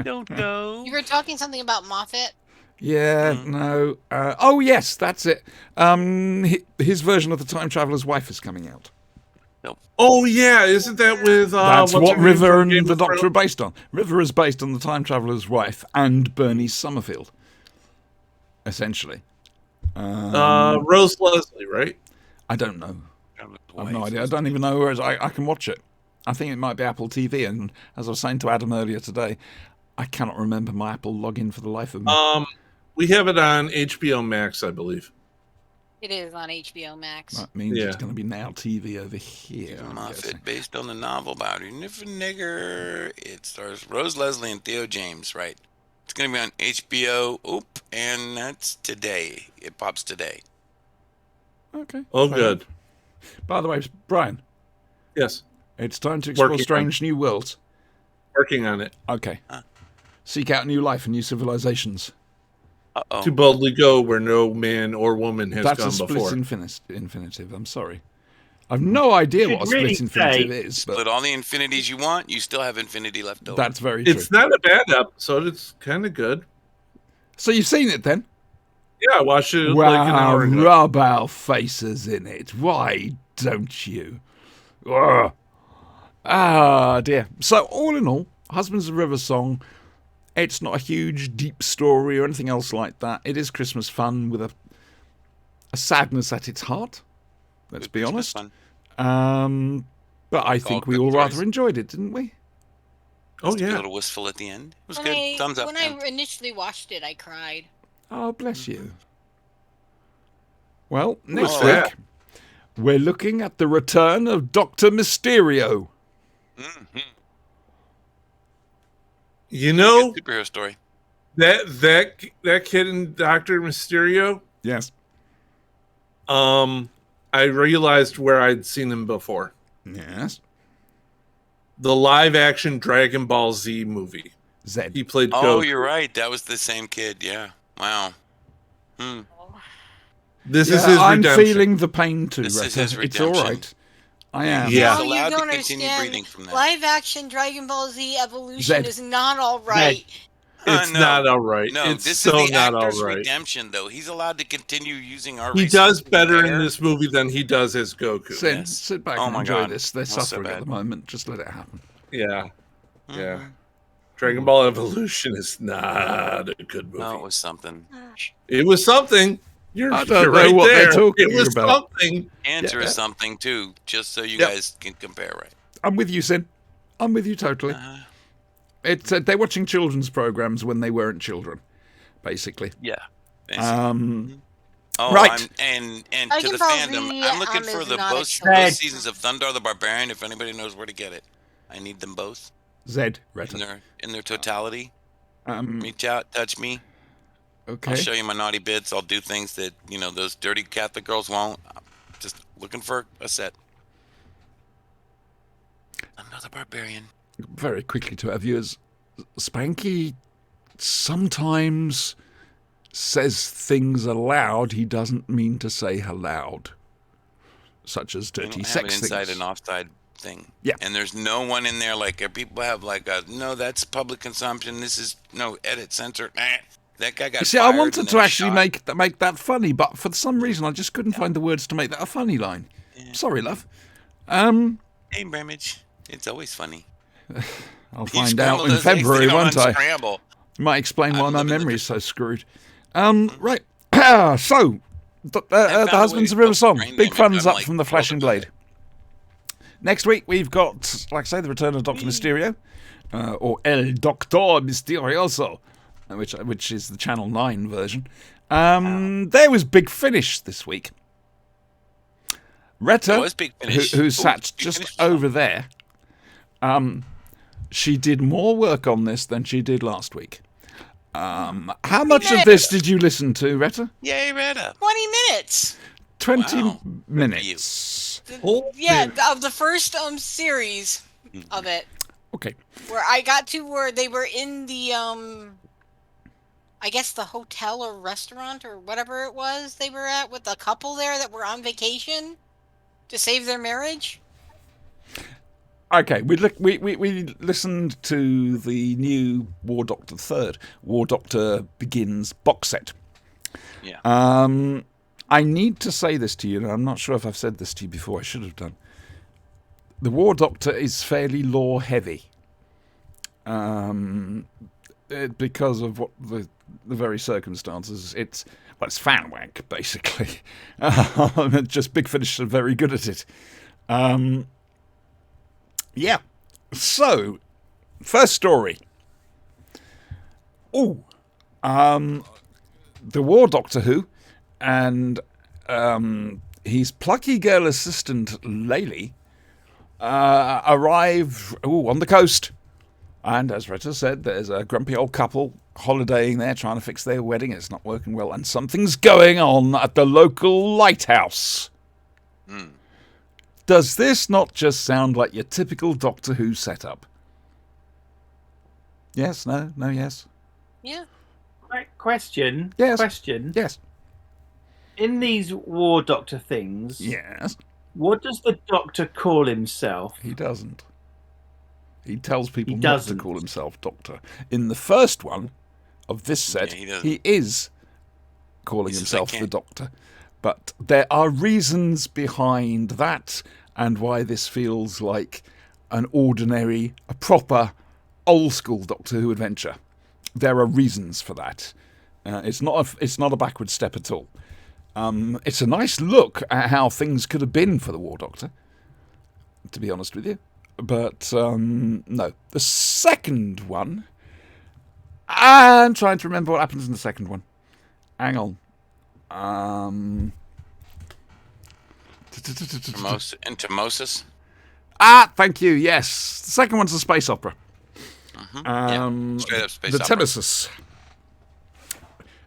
Don't go. You were talking something about Moffat. Yeah, no. Oh, yes, that's it. His version of the Time Traveler's Wife is coming out. Oh yeah, isn't that with? That's what's what her name River from and Game the of Doctor are Thrones? based on. River is based on the Time Traveler's Wife and Bernice Summerfield, essentially. Rose Leslie, right? I don't know. I have no idea. I don't even know where I can watch it. I think it might be Apple TV, and as I was saying to Adam earlier today, I cannot remember my Apple login for the life of me. We have it on HBO Max, I believe. It is on HBO Max. That means Yeah. it's going to be Now TV over here. I'm Moffat, guessing. based on the novel about Nigger. It stars Rose Leslie and Theo James, right? It's going to be on HBO. And that's today. It pops today. Okay. Oh, fair good. enough. By the way, Brian, Yes, it's time to explore Working on strange new worlds. working on it. Okay. Huh. Seek out new life and new civilizations. Uh-oh. To boldly go where no man or woman has That's gone a split before. infinitive. I'm sorry. I've no idea Should what a split really infinitive say- is, Split but all the infinities you want. You still have infinity left over. that's very true. It's not a bad episode. It's kind of good. So you've seen it then? Yeah, I watched it like an Wow, hour ago. rub our faces in it. Why don't you? Ugh. Ah, dear. So, all in all, Husbands of River Song, it's not a huge, deep story or anything else like that. It is Christmas fun with a sadness at its heart, let's be Christmas honest. fun. But I All think we good all rather choice. enjoyed it, didn't we? Oh Just a yeah. little wistful at the end. It was When good. I, Thumbs up. when man. I initially watched it, I cried. Oh, bless you. Well, was next that? week, we're looking at the return of Dr. Mysterio. Mhm. You know Good superhero story. that kid in Doctor Mysterio. Yes. I realized where I'd seen him before. Yes. The live action Dragon Ball Z movie. Zed. He played Oh, Goku. you're right. That was the same kid. Yeah. Wow. This Yeah, is his I'm redemption. feeling the pain too, This is Retta. his It's all redemption. right. I am. Yeah. He's No, allowed you to don't continue understand. breathing from that. Live action Dragon Ball Z Evolution Zed. is not all right. It's No. not all right. No, it's this so is the not all actor's right. redemption, though. He's allowed to continue using our He resources does better in there. this movie than he does as Goku. Sit, sit back Oh and my enjoy God. this. They're That's so suffering at bad. the moment. Just let it happen. Yeah, yeah. Mhm. Dragon Ball Evolution is not a good movie. No, it was something. It was something. You're, I don't you're know right what they're there. talking It was about. something. Answer Yeah. is something, too, just so you Yep. guys can compare, right? I'm with you, Sin. I'm with you totally. It's they're watching children's programs when they weren't children, basically. Yeah. basically. Oh, Right. And I to can the probably fandom, I'm looking for the Amazonic both somewhere. seasons of Thundar the Barbarian. If anybody knows where to get it, I need them both Zed, Retta. in their totality. Um, Reach out, touch me. okay. I'll show you my naughty bits. I'll do things that those dirty Catholic girls won't. I'm just looking for a set. Another barbarian. Very quickly to our viewers, Spanky sometimes says things aloud he doesn't mean to say aloud, such as I dirty don't have sex an inside things. and offside thing. Yeah. And there's no one in there like people have like a no, that's public consumption. This is no edit censor. That guy got You see, fired I wanted and to then actually shot. make that funny, but for some reason I just couldn't find the words to make that a funny line. Yeah. Sorry, love. Hey, Bramage, it's always funny. I'll You find out scramble in those eggs, February, they don't won't I? unscramble. Might explain why I'm my living the memory's so screwed. Mm-hmm. Right. So, the Husbands of way to River Song. brain Big damage. funds I'm up like, from the Flashing building Blade. Next week, we've got, like I say, the return of Dr. Mysterio, or El Doctor Misterioso, which is the Channel 9 version. There was Big Finish this week. There Retta, was Big Finish. who Ooh, sat Big just Finish was over there, she did more work on this than she did last week. How much of this did you listen to, Retta? Yay, Retta. 20 minutes. 20 Wow. minutes. Of the first series of it, Okay. where I got to where they were in the I guess the hotel or restaurant or whatever it was they were at with a couple there that were on vacation to save their marriage. Okay, we listened to the new War Doctor 3rd, War Doctor Begins box set. Yeah. I need to say this to you, and I'm not sure if I've said this to you before. I should have done. The War Doctor is fairly lore heavy, because of what the very circumstances. It's fan wank basically. Just Big Finish are very good at it. Yeah. So, first story. The War Doctor Who and his plucky girl assistant Laylee arrive on the coast. And as Retta said, there's a grumpy old couple holidaying there trying to fix their wedding. It's not working well, and something's going on at the local lighthouse. Does this not just sound like your typical Doctor Who setup? Yes, no, yes? Yeah. Question. Yes. Question. Yes. In these War Doctor things, Yes. what does the Doctor call himself? He doesn't. He tells people He not to doesn't. call himself Doctor. In the first one of this set, he doesn't. he is calling He says, himself "I the can't." Doctor. But there are reasons behind that and why this feels like a proper, old-school Doctor Who adventure. There are reasons for that. It's not a backward step at all. It's a nice look at how things could have been for the War Doctor, to be honest with you. But, no. The second one... I'm trying to remember what happens in the second one. Hang on. Entomosis. Thank you, yes. The second one's a space opera. Straight up space The opera. Nemesis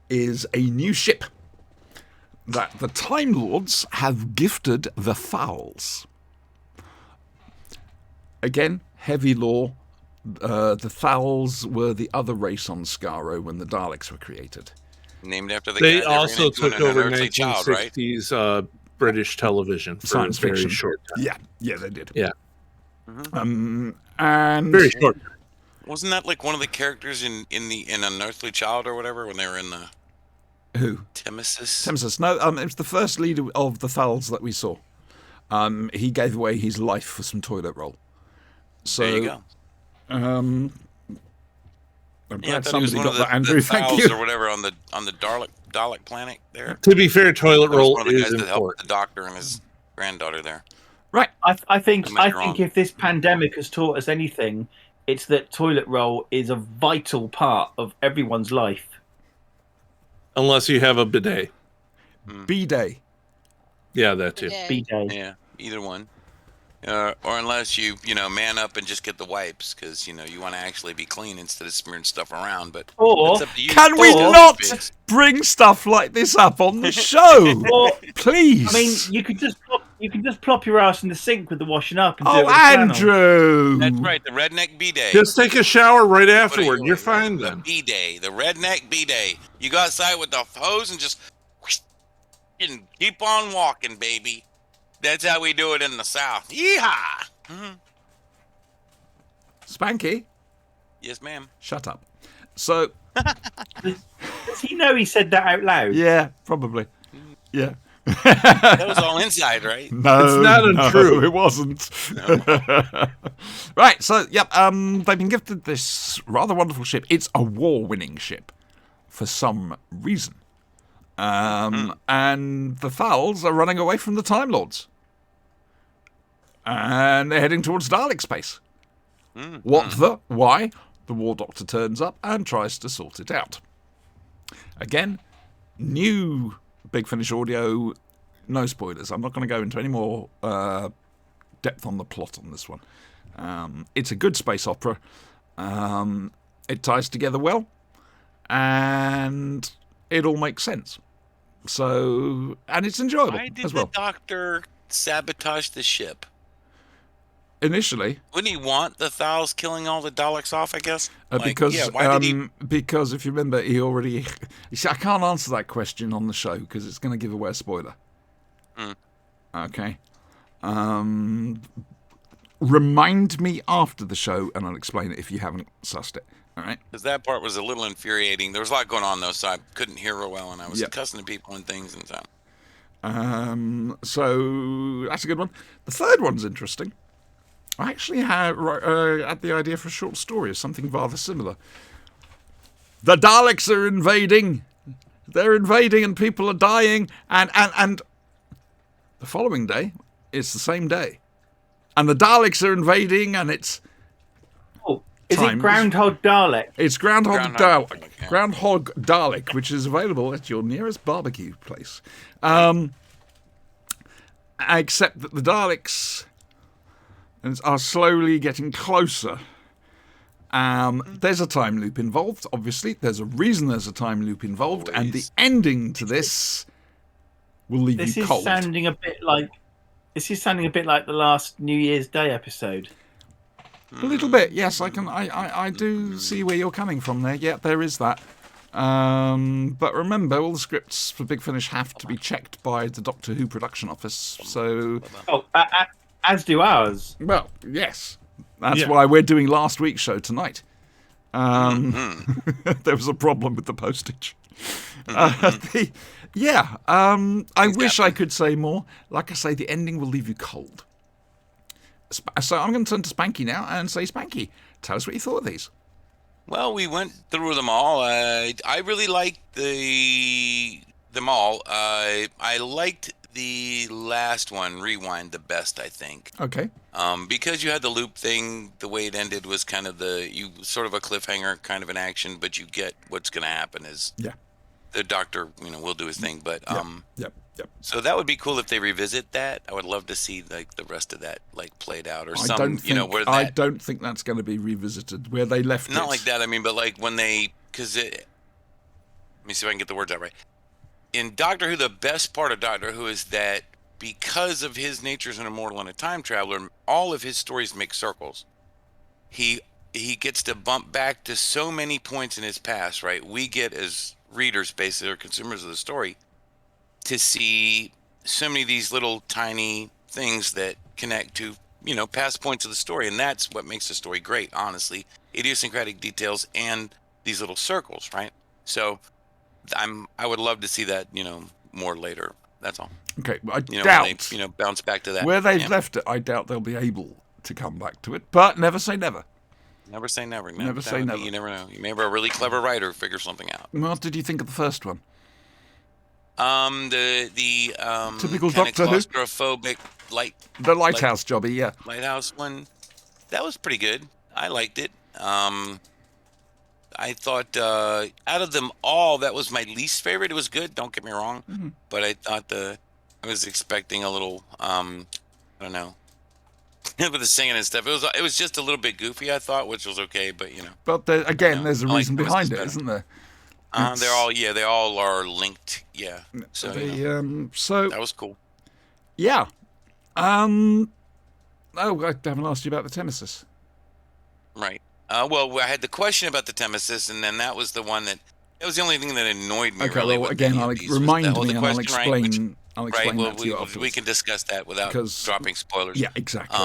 is a new ship that the Time Lords have gifted the Thals. Again, heavy lore. The Thals were the other race on Skaro when the Daleks were created. Named after the They guy also that ran took into an over unearthly child, right? 1960s British television for Science a very fiction. short time. Yeah, they did. Yeah. And Very short. Wasn't that like one of the characters in Unearthly Child or whatever when they were in the who? Temesis? Nemesis. No, it was the first leader of the Thals that we saw. He gave away his life for some toilet roll. So, There you go. I'm Yeah, I glad thought he was somebody one got of that, the Andrew. Thank Thals you. or whatever on the Dalek planet there. To be fair, toilet That was roll one of the is guys that helped important. the doctor and his granddaughter there. Right. I think I might be wrong. if this pandemic has taught us anything, it's that toilet roll is a vital part of everyone's life. Unless you have a bidet. B-Day. Yeah, that too. Yeah. B-Day. Yeah, either one. Or unless you man up and just get the wipes because you want to actually be clean instead of smearing stuff around. But Or that's up to you. Can we Or- not bring stuff like this up on the show? Or, Please. I mean, you could just plop your ass in the sink with the washing up and do it Oh, with a flannel. Andrew. That's right, the redneck B-Day. Just take a shower right Put it afterward. your You're way, fine the then. B-Day, the redneck B-Day. You go outside with the hose and just and keep on walking, baby. That's how we do it in the South. Yeehaw! Spanky, Yes, ma'am. shut up. So, Does he know he said that out loud? yeah, probably. Yeah. That was all inside, right? No, It's not untrue. it wasn't. Right, so, yep, they've been gifted this rather wonderful ship. It's a war-winning ship for some reason. And the Thals are running away from the Time Lords. And they're heading towards Dalek space. Why? The War Doctor turns up and tries to sort it out. Again, new Big Finish audio, no spoilers. I'm not going to go into any more depth on the plot on this one. It's a good space opera. It ties together well, and it all makes sense. So, and it's enjoyable Why did as well. the Doctor sabotage the ship? Initially, Wouldn't he want the Thals killing all the Daleks off, I guess? because why did he... because if you remember, he already. You see, I can't answer that question on the show because it's going to give away a spoiler. Okay. Remind me after the show, and I'll explain it if you haven't sussed it. All right. Because that part was a little infuriating. There was a lot going on, though, so I couldn't hear real well, and I was Yep. cussing to people and things and so. So that's a good one. The third one's interesting. I actually had the idea for a short story of something rather similar. The Daleks are invading. They're invading and people are dying. And the following day, it's the same day. And the Daleks are invading and it's... Oh, is Times. it Groundhog Dalek? It's Groundhog Groundhog, Dalek. yeah. Groundhog Dalek, which is available at your nearest barbecue place. Except that the Daleks are slowly getting closer. There's a time loop involved, obviously. There's a reason there's a time loop involved. And the Always. ending to this will leave This you is cold. sounding a bit like the last New Year's Day episode. A little bit, yes. I do see where you're coming from there. Yeah, there is that. But remember, all the scripts for Big Finish have to be checked by the Doctor Who production office. So, Oh, as do ours. well, yes. That's Yeah. why we're doing last week's show tonight. There was a problem with the postage. I wish I could say more. Like I say, the ending will leave you cold. So I'm going to turn to Spanky now and say, Spanky, tell us what you thought of these. Well, we went through them all. I really liked them all. I liked the last one, Rewind, the best, I think. Okay. Because you had the loop thing, the way it ended was kind of sort of a cliffhanger, kind of an action, but you get what's going to happen is Yeah. the Doctor, will do his thing. But Yep. so that would be cool if they revisit that. I would love to see like the rest of that like played out or I some, don't think, where I that don't think that's going to be revisited where they left it. not like that. I mean, but like when because let me see if I can get the words out right. In Doctor Who, the best part of Doctor Who is that because of his nature as an immortal and a time traveler, all of his stories make circles. He gets to bump back to so many points in his past, right? We get as readers, basically, or consumers of the story, to see so many of these little tiny things that connect to, past points of the story. And that's what makes the story great, honestly. Idiosyncratic details and these little circles, right? So I would love to see that, more later. That's all. Okay, I When doubt. they, bounce back to that. Where they've Yeah. left it, I doubt they'll be able to come back to it. But never say never. Never say never. Never say never. You never know. You may have a really clever writer who figures something out. What did you think of the first one? The Typical kind of Doctor Who? claustrophobic The lighthouse jobby, yeah. lighthouse one, that was pretty good. I liked it. I thought out of them all, that was my least favorite. It was good, don't get me wrong, but I thought I was expecting a little I don't know, with the singing and stuff. It was just a little bit goofy, I thought, which was okay, but you know. But again, there's a reason behind it, isn't there? They all are linked. Yeah. So so that was cool. Yeah. Oh, I haven't asked you about the Temesis. Right. Well, I had the question about the Temesis, and then that was the one that was the only thing that annoyed me. Okay. Really, Well, again, remind me, and I'll explain. Right? I'll explain that to you afterwards. We can discuss that without dropping spoilers. Yeah, exactly.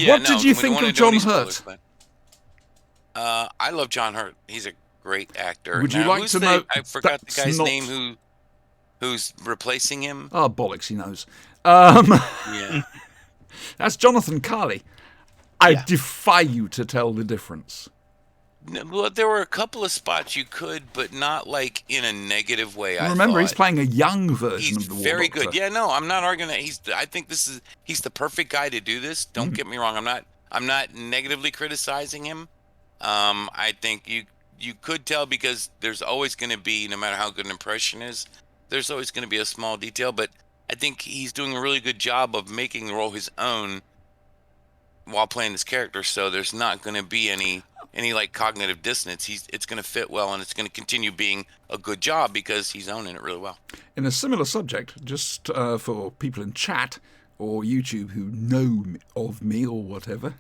What did you think of John Hurt? I love John Hurt. He's a great actor. Would you like to know? I forgot the guy's name who's replacing him. Oh, bollocks, he knows. Yeah. That's Jonathan Carley. I defy you to tell the difference. No, well, there were a couple of spots you could, but not like in a negative way. Remember, he's playing a young version of the War very Doctor. good. Yeah, no, I'm not arguing that. I think he's the perfect guy to do this. Don't get me wrong. I'm not negatively criticizing him. I think you could tell, because there's always going to be, no matter how good an impression is, there's always going to be a small detail. But I think he's doing a really good job of making the role his own while playing this character. So there's not going to be any like cognitive dissonance. It's going to fit well, and it's going to continue being a good job because he's owning it really well. In a similar subject, just for people in chat or YouTube who know of me or whatever,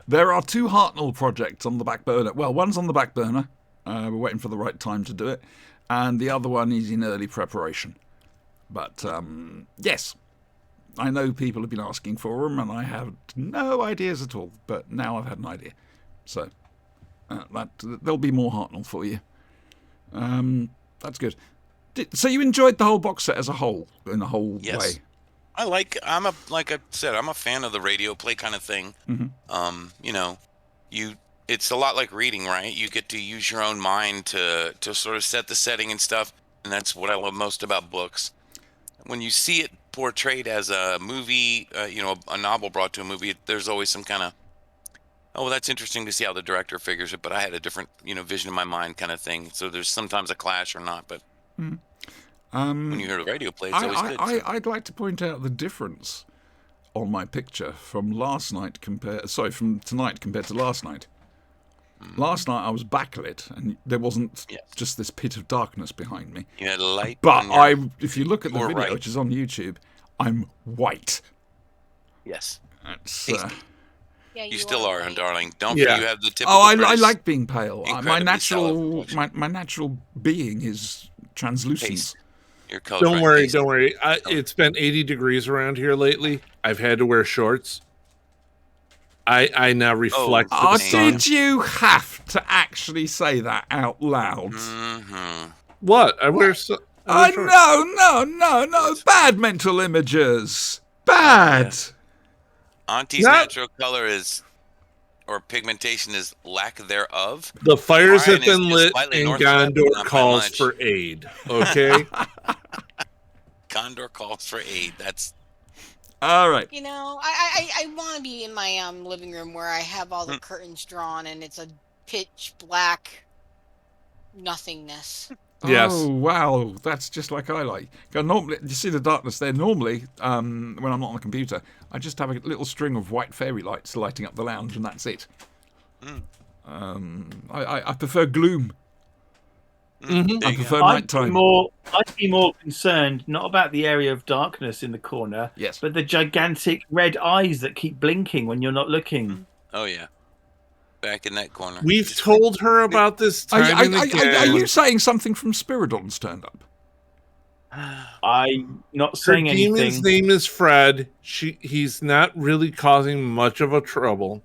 there are 2 Hartnell projects on the back burner. Well, one's on the back burner. We're waiting for the right time to do it. And the other one is in early preparation. But, yes, I know people have been asking for them, and I have no ideas at all. But now I've had an idea. So, there'll be more Hartnell for you. That's good. So you enjoyed the whole box set as a whole, in a whole way? like I said, I'm a fan of the radio play kind of thing. It's a lot like reading, right? You get to use your own mind to sort of set the setting and stuff, and that's what I love most about books. When you see it portrayed as a movie, a novel brought to a movie, there's always some kind of, oh, well, that's interesting to see how the director figures it, but I had a different, vision in my mind kind of thing. So there's sometimes a clash or not, but when you hear the radio play, it's always good. I'd like to point out the difference on my picture from from tonight compared to last night. Last night I was backlit, and there wasn't just this pit of darkness behind me. You had a light. But if you look at the video, which is on YouTube, I'm white. Yes. That's, you still are, darling. Don't you have the typical. Oh, I like being pale. My natural being is translucence. Don't worry. It's been 80 degrees around here lately. I've had to wear shorts. I now reflect the sun. Did you have to actually say that out loud? Mm-hmm. What? I wear shorts. No. Bad mental images. Bad. Auntie's natural color or pigmentation is lack thereof. The fires have been lit, and Gondor calls for aid. Okay? Gondor calls for aid. That's... All right. I want to be in my living room where I have all the curtains drawn and it's a pitch black nothingness. Yes. Oh, wow. That's just like I like. Normally, you see the darkness there. Normally, when I'm not on the computer, I just have a little string of white fairy lights lighting up the lounge, and that's it. I prefer gloom. Mm-hmm. I prefer nighttime. I'd be more concerned not about the area of darkness in the corner, but the gigantic red eyes that keep blinking when you're not looking. Oh yeah, back in that corner. We've told her about this time and again. Are you saying something from Spiridon's turned up? I'm not saying anything. Her demon's name is Fred. He's not really causing much of a trouble.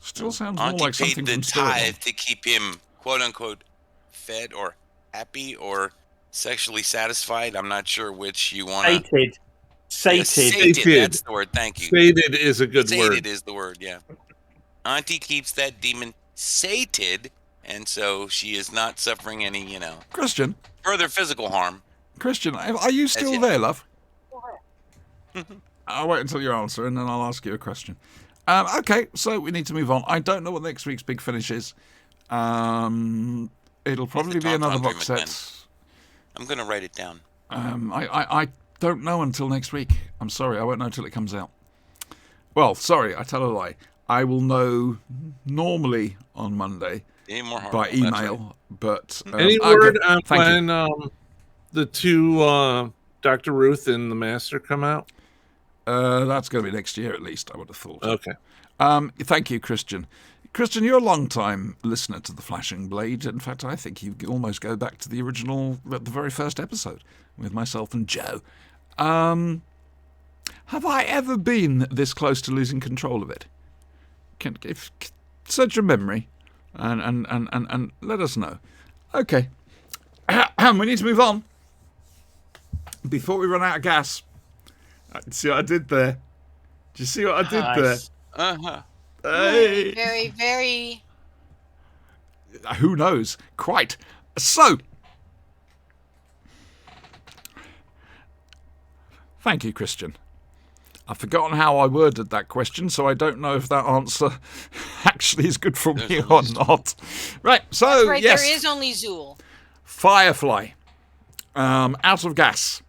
Still sounds more like something from Spiridon. Tithe to keep him, quote unquote, fed or happy or sexually satisfied. I'm not sure which you want to. Sated. That's the word. Thank you. Sated is a good word. Sated is the word. Yeah. Auntie keeps that demon sated, and so she is not suffering any, Christian, further physical harm. Christian, are you still there, love? I'll wait until you answer, and then I'll ask you a question. Okay, so we need to move on. I don't know what next week's big finish is. It'll probably be another box set. I'm going to write it down. I don't know until next week. I'm sorry, I won't know until it comes out. Well, sorry, I tell a lie. I will know normally on Monday by email. But any word on when the two Dr. Ruth and the Master come out? That's going to be next year at least, I would have thought. Okay. Thank you, Christian. Christian, you're a long-time listener to The Flashing Blade. In fact, I think you almost go back to the original, the very first episode with myself and Joe. Have I ever been this close to losing control of it? Search your memory and let us know. Okay. We need to move on before we run out of gas. See what I did there? Do you see what I did there? Uh-huh. Hey. Very, very. Who knows? Quite. So, thank you, Christian. I've forgotten how I worded that question, so I don't know if that answer actually is good for me or not. Right, so, That's right, yes. there is only Zool. Firefly. Out of gas.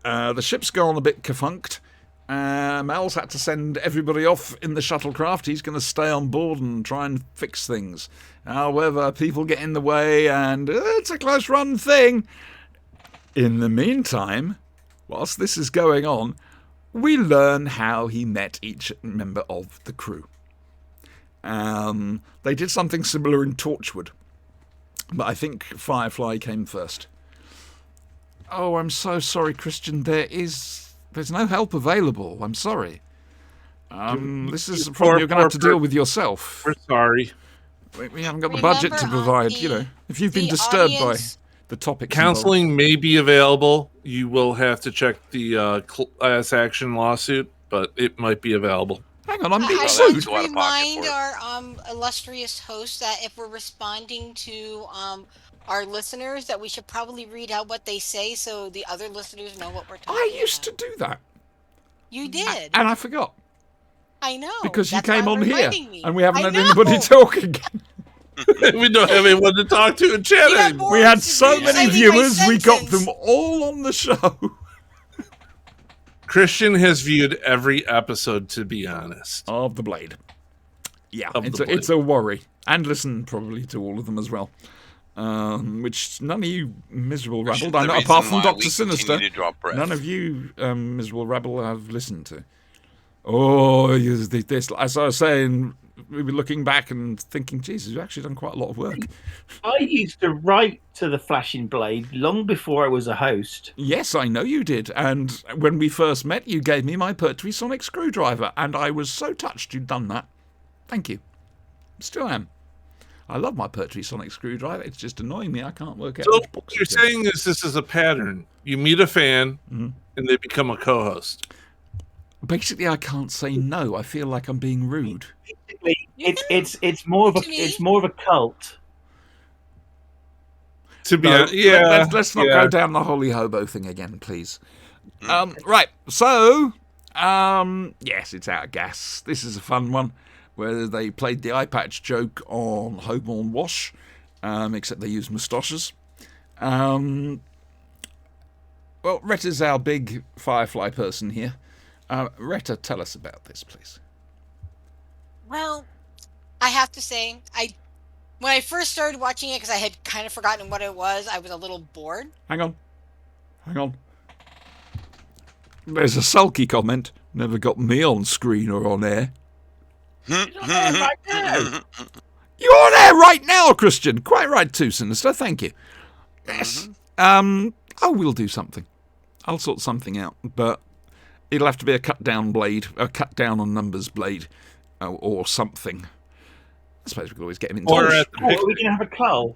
The ship's gone a bit kerfunked. Mel's had to send everybody off in the shuttlecraft. He's going to stay on board and try and fix things. However, people get in the way, and it's a close-run thing. In the meantime, whilst this is going on, we learn how he met each member of the crew. They did something similar in Torchwood, but I think Firefly came first. Oh, I'm so sorry, Christian. There's no help available. I'm sorry. This is a problem you're going to have to deal with yourself. We're sorry. We haven't got the budget to provide, if you've been disturbed by the topics. Counseling may be available. You will have to check the class action lawsuit, but it might be available. Hang on, I'm being I sued. want to remind our illustrious host that if we're responding to our listeners, that we should probably read out what they say so the other listeners know what we're talking about. I used to do that. You did. And I forgot. I know. Because you That's came why on here, me. and we haven't I had know. anybody talking. We don't have anyone to talk to and chat anymore. We had so many Citing my viewers, we got sentence. them all on the show. Christian has viewed every episode, to be honest. Of the Blade. Yeah, Of the Blade. it's a worry. And listen probably to all of them as well. Which none of you miserable rabble, The reason apart from why Dr. we Sinister, continue to draw breath. none of you miserable rabble have listened to. Oh, this, as I was saying, we were looking back and thinking, Jesus, you've actually done quite a lot of work. I used to write to the Flashing Blade long before I was a host. Yes, I know you did. And when we first met, you gave me my Pertwee Sonic screwdriver, and I was so touched you'd done that. Thank you. Still am. I love my Pertwee Sonic screwdriver. It's just annoying me. I can't work out. So which box what you're it's in. saying is this is a pattern. You meet a fan, and they become a co-host. Basically, I can't say no. I feel like I'm being rude. Basically, it's more of a cult. To be No, yeah, let's not go down the holy hobo thing again, please. Right. So, yes, it's out of gas. This is a fun one where they played the eye patch joke on Holborn Wash, except they used moustaches. Well, Retta's our big Firefly person here. Retta, tell us about this, please. Well, I have to say, when I first started watching it, because I had kind of forgotten what it was, I was a little bored. Hang on. There's a sulky comment. Never got me on screen or on air. You're right now. You're on air right now, Christian. Quite right too, Sinister. Thank you. Yes. We'll do something. I'll sort something out, but it'll have to be a cut down on numbers blade, or something. I suppose we could always get him into. Or Are we going to have a cull?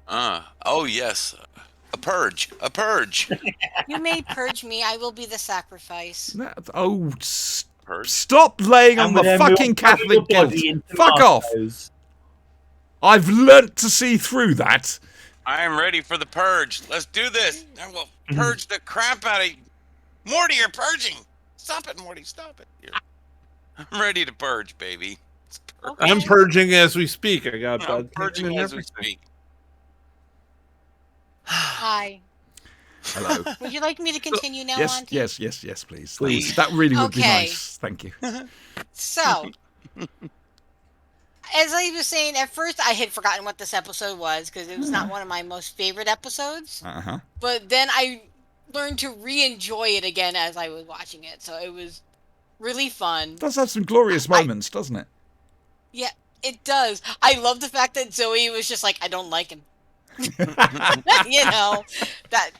Oh yes, a purge. You may purge me. I will be the sacrifice. Purge. Stop laying on And the then fucking we'll Catholic put your guilt. body into Fuck off. Marco's. I've learnt to see through that. I am ready for the purge. Let's do this. I will purge the crap out of you. Morty, you're purging. Stop it, Morty. Stop it. I'm ready to purge, baby. It's purge. Okay. I'm purging as we speak. I got I'm bud purging and as we everything. speak. Hi. Hello. Would you like me to continue now, Yes, Auntie? yes, please. Please. That really would be Okay. nice. Thank you. So, as I was saying, at first I had forgotten what this episode was because it was not one of my most favorite episodes. Uh-huh. But then I learned to re-enjoy it again as I was watching it. So it was really fun. It does have some glorious moments, doesn't it? Yeah, it does. I love the fact that Zoe was just like, I don't like him. You know, that,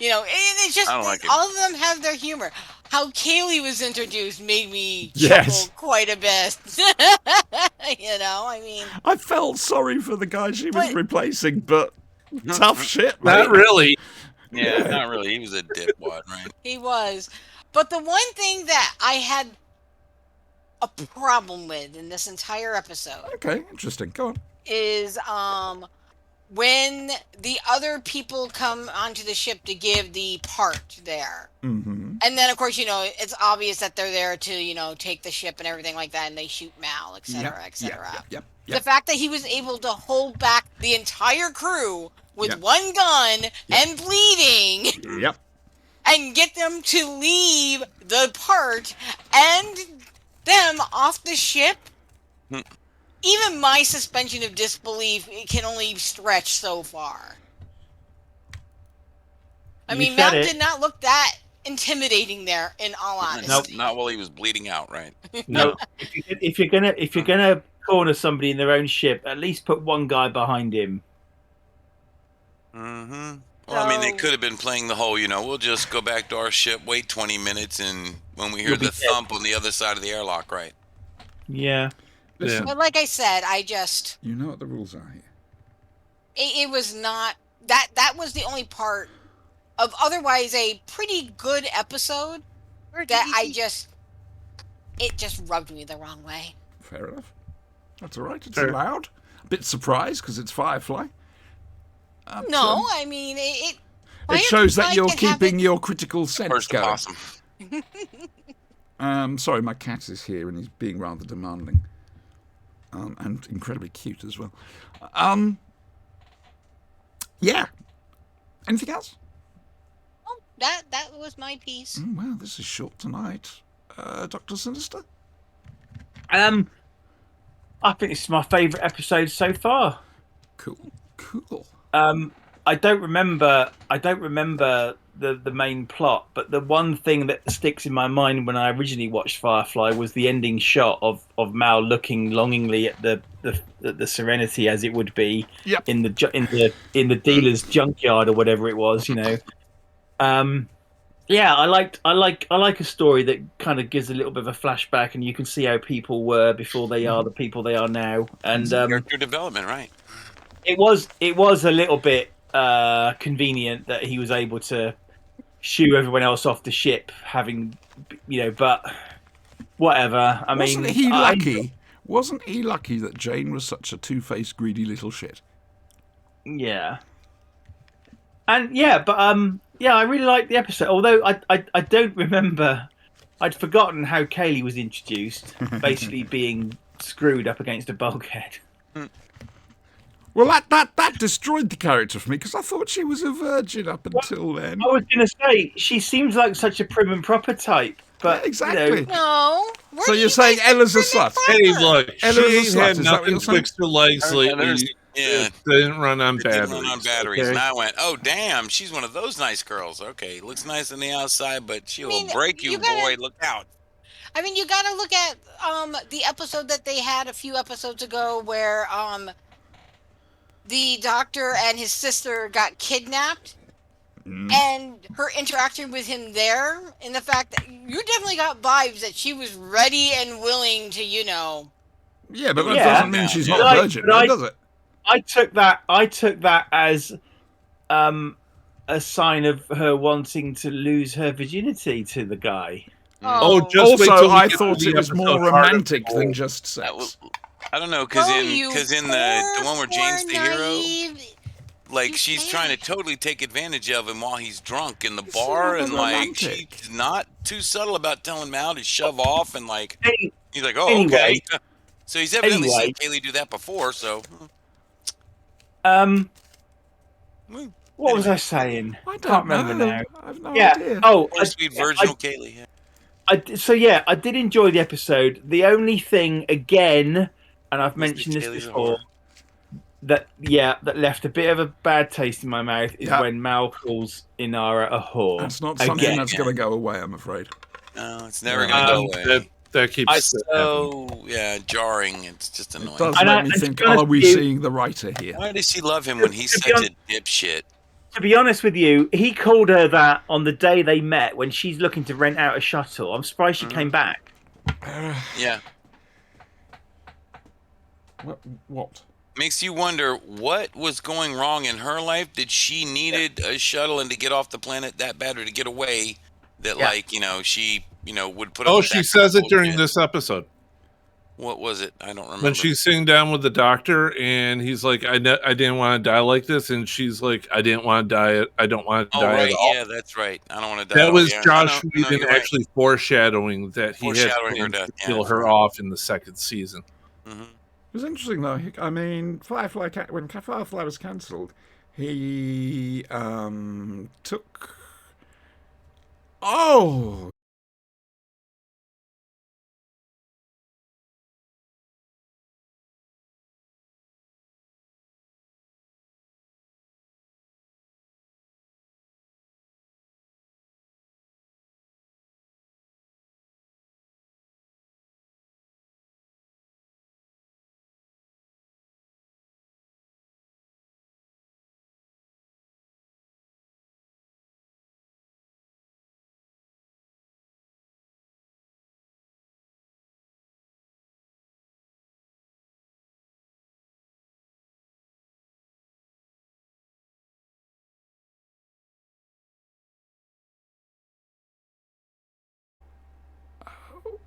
you know, it's just, I don't like him. all of them have their humor. How Kaylee was introduced made me Yes. chuckle quite a bit. You know, I mean, I felt sorry for the guy she was But- replacing, but tough shit, mate. Not really. Yeah, Yeah. not really. He was a dipwad, right? he was. But the one thing that I had a problem with in this entire episode Okay, interesting. Go on. is when the other people come onto the ship to give the part there. Mm-hmm. And then, of course, you know, it's obvious that they're there to, you know, take the ship and everything like that, and they shoot Mal, etc., etc. Yep. The fact that he was able to hold back the entire crew with Yep. one gun and bleeding Yep. and get them to leave the part and them off the ship. Even my suspension of disbelief can only stretch so far. I You mean, said Mal it. did not look that intimidating there, in all honesty. Nope, not while he was bleeding out, right? No, if you're gonna corner somebody in their own ship, at least put one guy behind him. Mm-hmm. Well, I mean, they So- could have been playing the whole, you know, we'll just go back to our ship, wait 20 minutes, and when we hear You'll be the dead. thump on the other side of the airlock, right? Yeah. Listen, But like I said, I just you know what the rules are here. it was not that was the only part of otherwise a pretty good episode that it just rubbed me the wrong way. Fair enough. That's all right. It's Fair. allowed. A bit surprised because it's Firefly. No, I mean it. It shows that Firefly you're can have keeping it- your critical sense First going. possum. Sorry, my cat is here and he's being rather demanding. And incredibly cute as well. Yeah. Anything else? Oh, that was my piece. Well, this is short tonight. Dr. Sinister? I think this is my favourite episode so far. Cool. I don't remember the main plot, but the one thing that sticks in my mind when I originally watched Firefly was the ending shot of Mal looking longingly at the Serenity, as it would be, Yep. in the dealer's junkyard or whatever it was, you know. Yeah, I like a story that kind of gives a little bit of a flashback, and you can see how people were before they are the people they are now. And Character development, right? it was a little bit convenient that he was able to shoo everyone else off the ship, having, you know, but whatever. I mean, Wasn't he lucky? Wasn't he lucky that Jane was such a two-faced, greedy little shit? Yeah. And yeah, but yeah, I really liked the episode. Although I don't remember, I'd forgotten how Kaylee was introduced, basically being screwed up against a bulkhead. Well, that destroyed the character for me because I thought she was a virgin up until then. I was going to say she seems like such a prim and proper type, but Yeah, exactly. You know, No. where So do you're you saying guys Ella's a put that slut? proper? Hey, look, Ella's she a ain't slut, had is that what nothing you're saying? fixed her legs lately. Yeah. It didn't run on It didn't batteries. run on batteries. Okay. And I went, oh, damn, she's one of those nice girls. Okay, looks nice on the outside, but she will mean, break you, you gotta- boy. Look out. I mean, you got to look at the episode that they had a few episodes ago where the doctor and his sister got kidnapped, and her interaction with him there, and the fact that you definitely got vibes that she was ready and willing to, you know. Yeah, but that Yeah. doesn't mean she's not But a I- virgin, but though, I- does it? I took that as a sign of her wanting to lose her virginity to the guy. Oh, just wait Also, till we I get thought to the it was more episode part of romantic the than whole- just sex. I don't know, because Oh, in you the one where poor, Jane's the poor hero, naive- like you she's trying to think. totally take advantage of him while he's drunk in the It's bar, not and like romantic. she's not too subtle about telling Mal to shove off, and like Hey, He's like, oh, Anyway. okay. So he's evidently Anyway. seen Kaylee do that before. So, What was I saying? I Can't don't remember know. now. I have no Yeah. idea. Oh, or sweet virginal Kaylee. Yeah. I did enjoy the episode. The only thing, again, and I've mentioned this Kaylee's a before, whore. that left a bit of a bad taste in my mouth is when Mal calls Inara a whore. That's not something again. that's going to go away, I'm afraid. No, it's never going to go away. That keeps It's so jarring. It's just annoying. It does And make me think, are we seeing the writer here? Why does she love him when he's such a dipshit? To be honest with you, he called her that on the day they met when she's looking to rent out a shuttle. I'm surprised she came back. Yeah. What? Makes you wonder what was going wrong in her life. Did she needed a shuttle and to get off the planet that bad, or to get away? That she would put. Oh, up she with says it during bullshit. this episode. What was it? I don't remember. When she's sitting down with the doctor, and he's like, "I didn't want to die like this," and she's like, "I didn't want to die. I don't want to die right. at all." Yeah, that's right. I don't want to die. That was yeah. Josh Whedon you're right. actually foreshadowing that he had Foreshadowing her plans death. to kill her off in the second season. Mm-hmm. It was interesting, though. I mean, Firefly, when Firefly was cancelled, he took... Oh!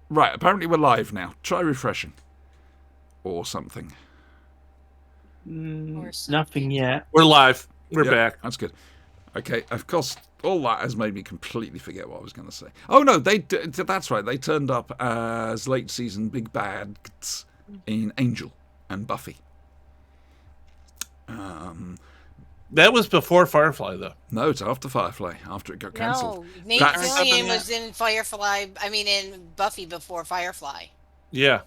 Right, apparently we're live now. Try refreshing. Or something. Nothing yet. We're live. We're Yep, back. That's good. Okay, of course, all that has made me completely forget what I was going to say. Oh, no, that's right. They turned up as late season big bads in Angel and Buffy. That was before Firefly, though. No, it's after Firefly, after it got cancelled. No, Nate Fillion was in Firefly. I mean, in Buffy before Firefly. Yeah.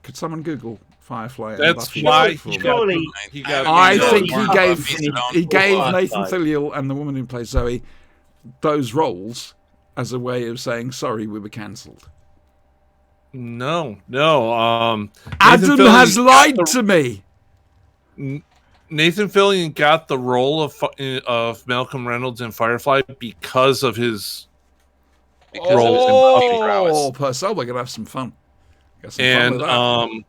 Could someone Google Firefly and That's Buffy? why Surely. he got. I No, think more he gave Firefly. Nathan Fillion and the woman who plays Zoe those roles as a way of saying, sorry, we were cancelled. No. Adam has lied to me. Nathan Fillion got the role of Malcolm Reynolds in Firefly because of his role in Buffy. Oh, Purcell, we're going to have some fun. Got some fun with And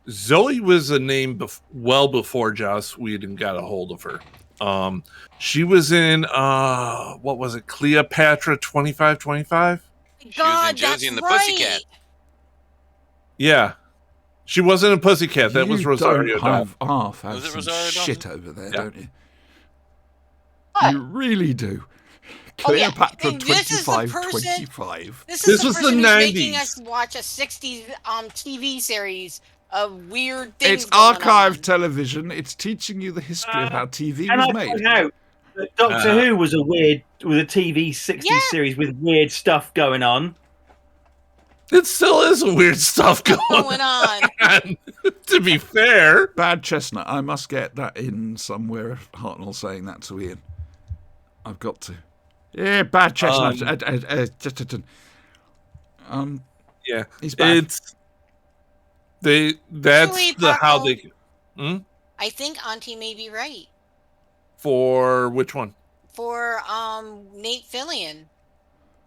Zoe was a name well before Joss Whedon got a hold of her. She was in, what was it, Cleopatra 2525? God, Josie that's and the right. Pussycat. Yeah. She wasn't a Pussycat. That was Rosario Dawson. Have Was it some Rosario shit Dawson? over there, Yeah. don't you? What? You really do. Oh, yeah. Cleopatra And this is the 2525. This This is was the person the who's making 90s. us watch a 60s TV series of weird things. It's going archived on. television. It's teaching you the history of how TV And was I made. point out that Doctor Who was a TV 60s Yeah. series with weird stuff going on. It still is a weird stuff going Going on. on. To be fair. Bad Chestnut. I must get that in somewhere. Hartnell saying that to Ian. I've got to. Yeah, Bad Chestnut. Yeah. He's back. That's Actually, how Paco, they. I think Auntie may be right. For which one? For Nate Fillion.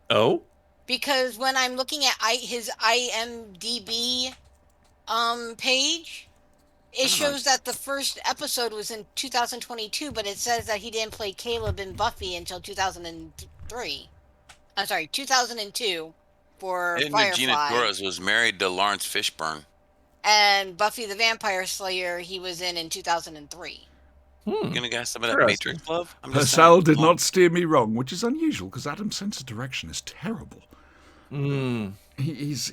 Oh? Because when I'm looking at his IMDb page, it shows that the first episode was in 2022, but it says that he didn't play Caleb in Buffy until 2003. I'm sorry, 2002 for Edna Firefly. Gina Torres was married to Lawrence Fishburne. And Buffy the Vampire Slayer he was in 2003. You gonna get some of that Interesting. Matrix love? I'm just Purcell saying. did not steer me wrong, which is unusual because Adam's sense of direction is terrible. He's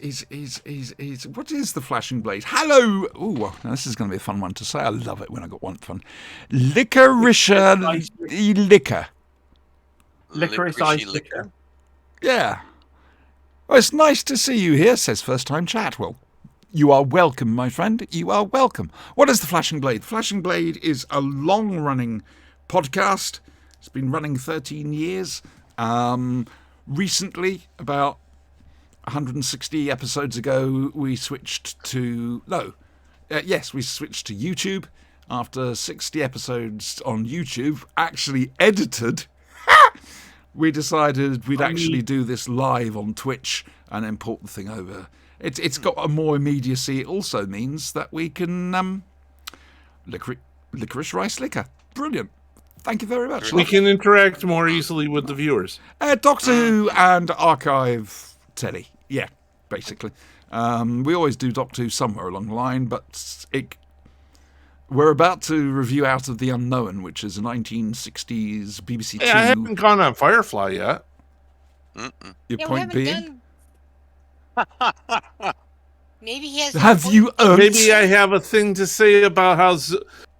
what is the flashing blade? Hello. Ooh, now this is going to be a fun one to say. I love it when I got one fun. Licorice liquor. Licorice ice liquor. Yeah. Well, it's nice to see you here, says First Time Chat. Well, you are welcome, my friend. You are welcome. What is the Flashing Blade? Flashing Blade is a long-running podcast. It's been running 13 years. Recently, about 160 episodes ago, we switched to... we switched to YouTube. After 60 episodes on YouTube, actually edited... we decided we'd actually do this live on Twitch and import the thing over. It's got a more immediacy. It also means that we can licorice rice liquor. Brilliant. Thank you very much. We can interact more easily with the viewers. Doctor Who and archive telly. Yeah, basically. We always do Doctor Who somewhere along the line, but we're about to review Out of the Unknown, which is a 1960s BBC Two. I haven't gone on Firefly yet. Your point being? Maybe he has... Have you earned... Maybe I have a thing to say about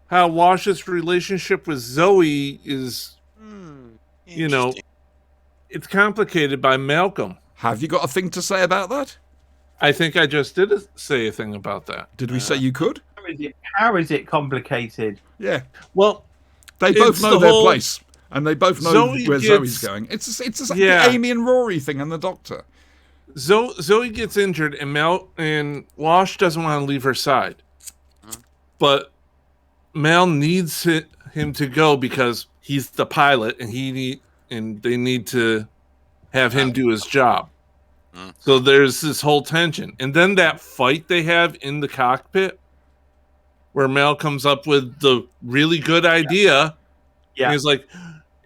how Wash's relationship with Zoe is, it's complicated by Malcolm. Have you got a thing to say about that? I think I just did say a thing about that. Did we say you could? How is it complicated? Yeah. Well, they both know their place, and they both know where Zoe's going. It's like the Amy and Rory thing and the Doctor. Zoe gets injured, and Wash doesn't want to leave her side, but Mal needs him to go because he's the pilot, and they need to have him do his job. So there's this whole tension, and then that fight they have in the cockpit, where Mal comes up with the really good idea. Yeah, and he's like,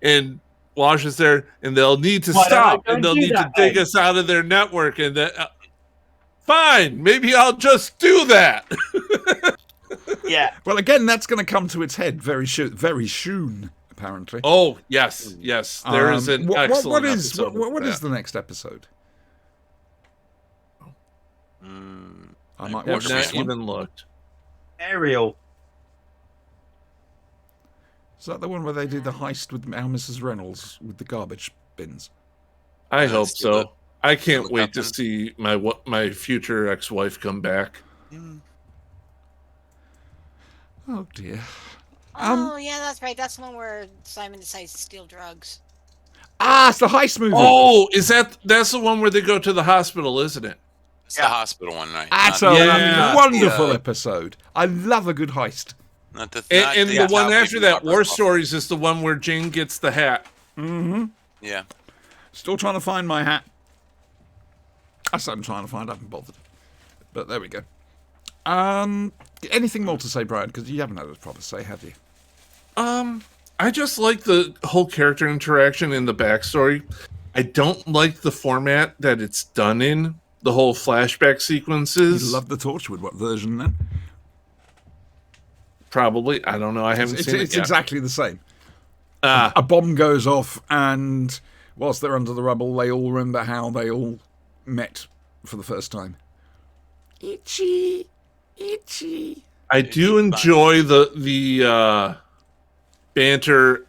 and Wash is there, and they'll need to stop, and they'll need to dig us out of their network, and then fine, maybe I'll just do that. Yeah. Well, again, that's going to come to its head very soon, apparently. Oh yes. There is an excellent episode. What is the next episode? I might watch this one. Even looked. Ariel. Is that the one where they did the heist with our Mrs. Reynolds with the garbage bins? I hope so. I can't wait to see my future ex-wife come back. Oh dear. Yeah, that's right. That's the one where Simon decides to steal drugs. It's the heist movie. Oh, that's the one where they go to the hospital, isn't it? It's the hospital one, right? That's a wonderful episode. I love a good heist. And the one after that, War Stories, is the one where Jane gets the hat. Mm-hmm. Yeah. Still trying to find my hat. That's what I'm trying to find. I haven't bothered. But there we go. Anything more to say, Brian? Because you haven't had a proper say, have you? I just like the whole character interaction and the backstory. I don't like the format that it's done in. The whole flashback sequences. You love the Torchwood version, then? Probably. I don't know. I haven't seen it yet. It's exactly the same. A bomb goes off, and whilst they're under the rubble, they all remember how they all met for the first time. Itchy. I do enjoy the banter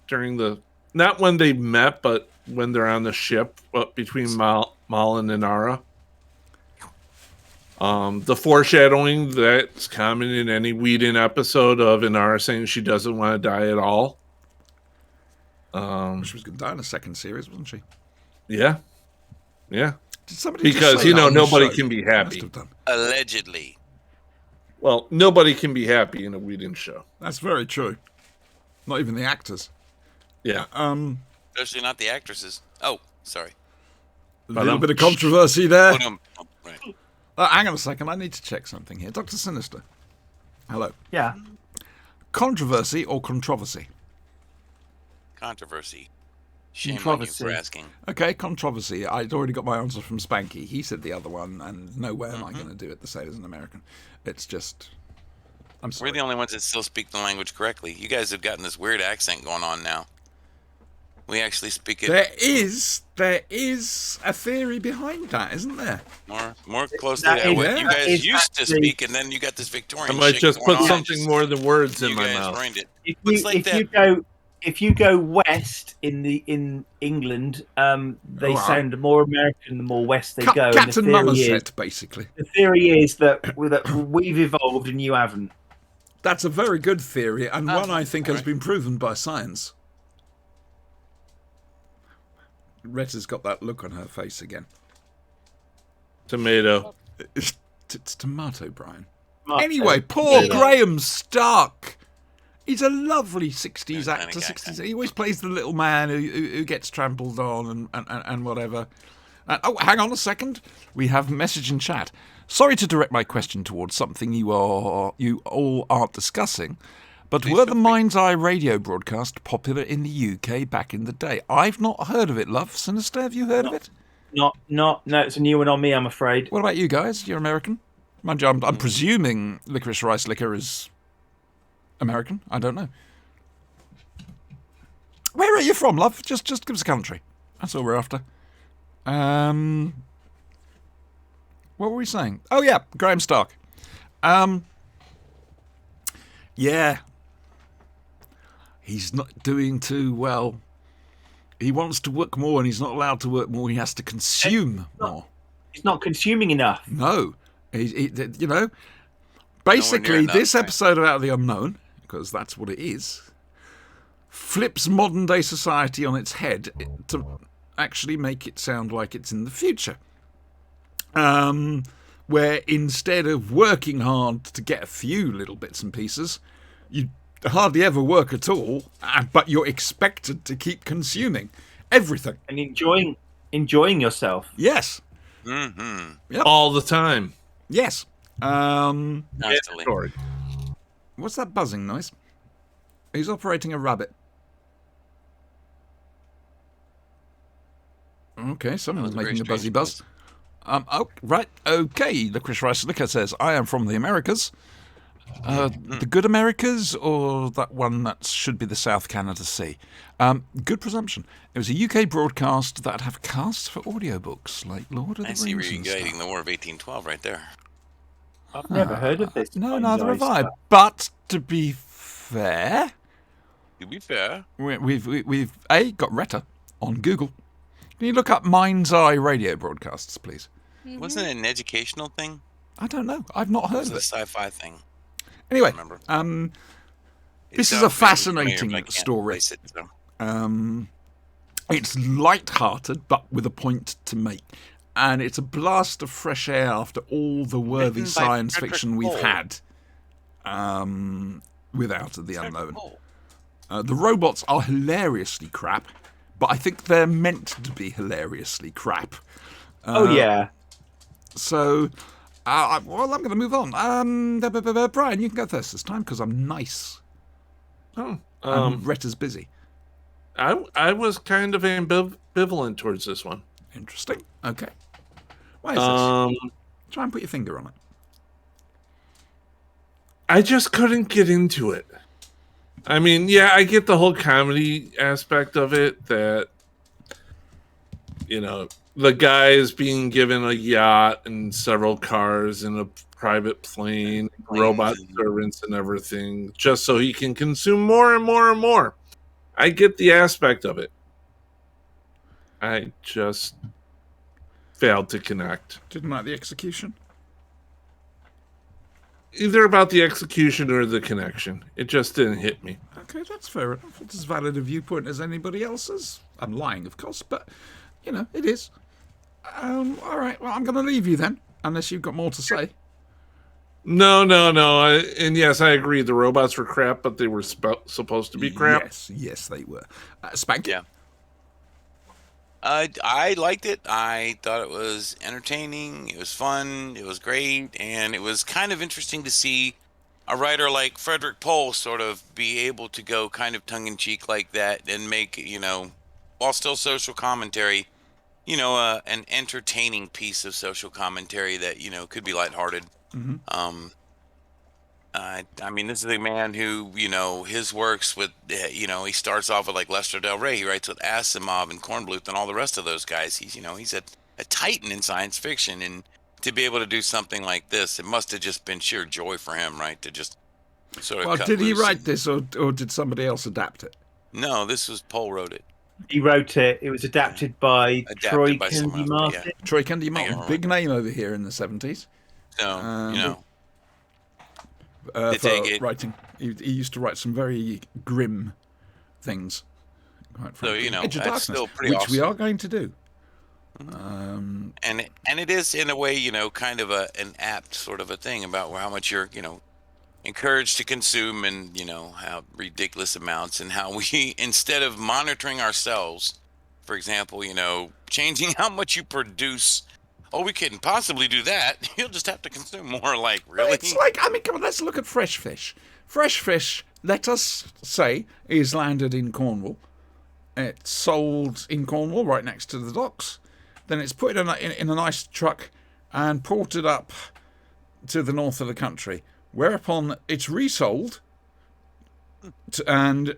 during the, not when they met, but when they're on the ship between Mal and Inara. The foreshadowing that's common in any Whedon episode of Inara saying she doesn't want to die at all. She was going to die in the second series, wasn't she? Yeah. Did somebody because, nobody can be happy. Allegedly. Well, nobody can be happy in a Whedon show. That's very true. Not even the actors. Yeah. Especially not the actresses. Oh, sorry. A little bit of controversy there. Right. Hang on a second. I need to check something here. Dr. Sinister. Hello. Yeah. Controversy or controversy? Controversy. Shame on you for asking. Okay, controversy. I'd already got my answer from Spanky. He said the other one, and no way am I going to do it the same as an American. It's just... I'm sorry. We're the only ones that still speak the language correctly. You guys have gotten this weird accent going on now. We actually speak it. There is there is a theory behind that, isn't there? More closely to what you guys used to speak, and then you got this Victorian. I might shit just going put on. something more than words in You my guys mouth. ruined it. If you go west in England, they sound more American the more west they go. Cat and Marmoset, basically. The theory is that we've evolved and you haven't. That's a very good theory, and one I think has been proven by science. Retta's got that look on her face again. Tomato. It's tomato, Brian. Tomato. Anyway, poor Graham Stark. He's a lovely 60s actor. 60s. He always plays the little man who gets trampled on and whatever. Oh, hang on a second. We have a message in chat. Sorry to direct my question towards something you all aren't discussing, but were the Mind's Eye radio broadcast popular in the UK back in the day? I've not heard of it, love. Sinister, have you heard of it? No, it's a new one on me, I'm afraid. What about you guys? You're American? Mind you, I'm presuming Licorice Rice Liquor is American. I don't know. Where are you from, love? Just give us a country. That's all we're after. What were we saying? Oh yeah, Graham Stark. Yeah. He's not doing too well. He wants to work more, and he's not allowed to work more. He has to consume more. He's not consuming enough. No. Basically, this episode of Out of the Unknown, because that's what it is, flips modern-day society on its head to actually make it sound like it's in the future. Where instead of working hard to get a few little bits and pieces, you hardly ever work at all, but you're expected to keep consuming everything. And enjoying yourself. Yes. Mm-hmm. Yep. All the time. Yes. Constantly. What's that buzzing noise? He's operating a rabbit. Okay, someone's making a buzzy buzz. Right, okay. Licorice Rice Liquor says, I am from the Americas. The good Americas, or that one that should be the South Canada Sea? Good presumption. It was a UK broadcast that have casts for audiobooks, like Lord of the Rings. I see regulating the War of 1812 right there. I've never heard of this. No, neither have I. But to be fair, we've got Retta on Google. Can you look up Mind's Eye radio broadcasts, please? Wasn't it an educational thing? I don't know. I've not heard of it. It's a sci-fi thing. Anyway, this is a fascinating story. It's light-hearted, but with a point to make. And it's a blast of fresh air after all the worthy science fiction we've had with Out of the Unknown. The robots are hilariously crap, but I think they're meant to be hilariously crap. Yeah. So, I'm going to move on. Brian, you can go first this time because I'm nice. And Retta's busy. I was kind of ambivalent towards this one. Interesting. Okay. Why is this? Try and put your finger on it. I just couldn't get into it. I mean, yeah, I get the whole comedy aspect of it, that, the guy is being given a yacht and several cars and a private plane, robot servants and everything, just so he can consume more and more and more. I get the aspect of it. I just failed to connect. Didn't like the execution? Either about the execution or the connection. It just didn't hit me. Okay, that's fair enough. It's as valid a viewpoint as anybody else's. I'm lying, of course, but, it is. All right, well, I'm going to leave you then, unless you've got more to say. No. And yes, I agree. The robots were crap, but they were supposed to be crap. Yes, they were. Spank? Yeah. I liked it. I thought it was entertaining. It was fun. It was great. And it was kind of interesting to see a writer like Frederick Pohl sort of be able to go kind of tongue-in-cheek like that and make, while still social commentary, an entertaining piece of social commentary that, could be lighthearted. Mm-hmm. I mean, this is a man who, his works with, he starts off with like Lester Del Rey. He writes with Asimov and Kornbluth and all the rest of those guys. He's a titan in science fiction. And to be able to do something like this, it must have just been sheer joy for him, right? To just sort of Well, cut did he loose write this, or did somebody else adapt it? No, this was Paul wrote it. He wrote it. It was adapted by Troy by Kennedy someone else, Martin. yeah. Troy Kennedy Martin, Yeah. big name over here in the 70s. So, For take it. writing. He used to write some very grim things. Quite frankly. Edge of that's Darkness, still pretty which we awesome. are going to do. And it is in a way, kind of an apt sort of a thing about how much you're, encouraged to consume, and how ridiculous amounts, and how we, instead of monitoring ourselves, for example, changing how much you produce. Oh, we couldn't possibly do that. You'll just have to consume more. Like, really? It's like, I mean, come on, let's look at fresh fish. Fresh fish, let us say, is landed in Cornwall. It's sold in Cornwall, right next to the docks. Then it's put in a nice truck and ported up to the north of the country, whereupon it's resold and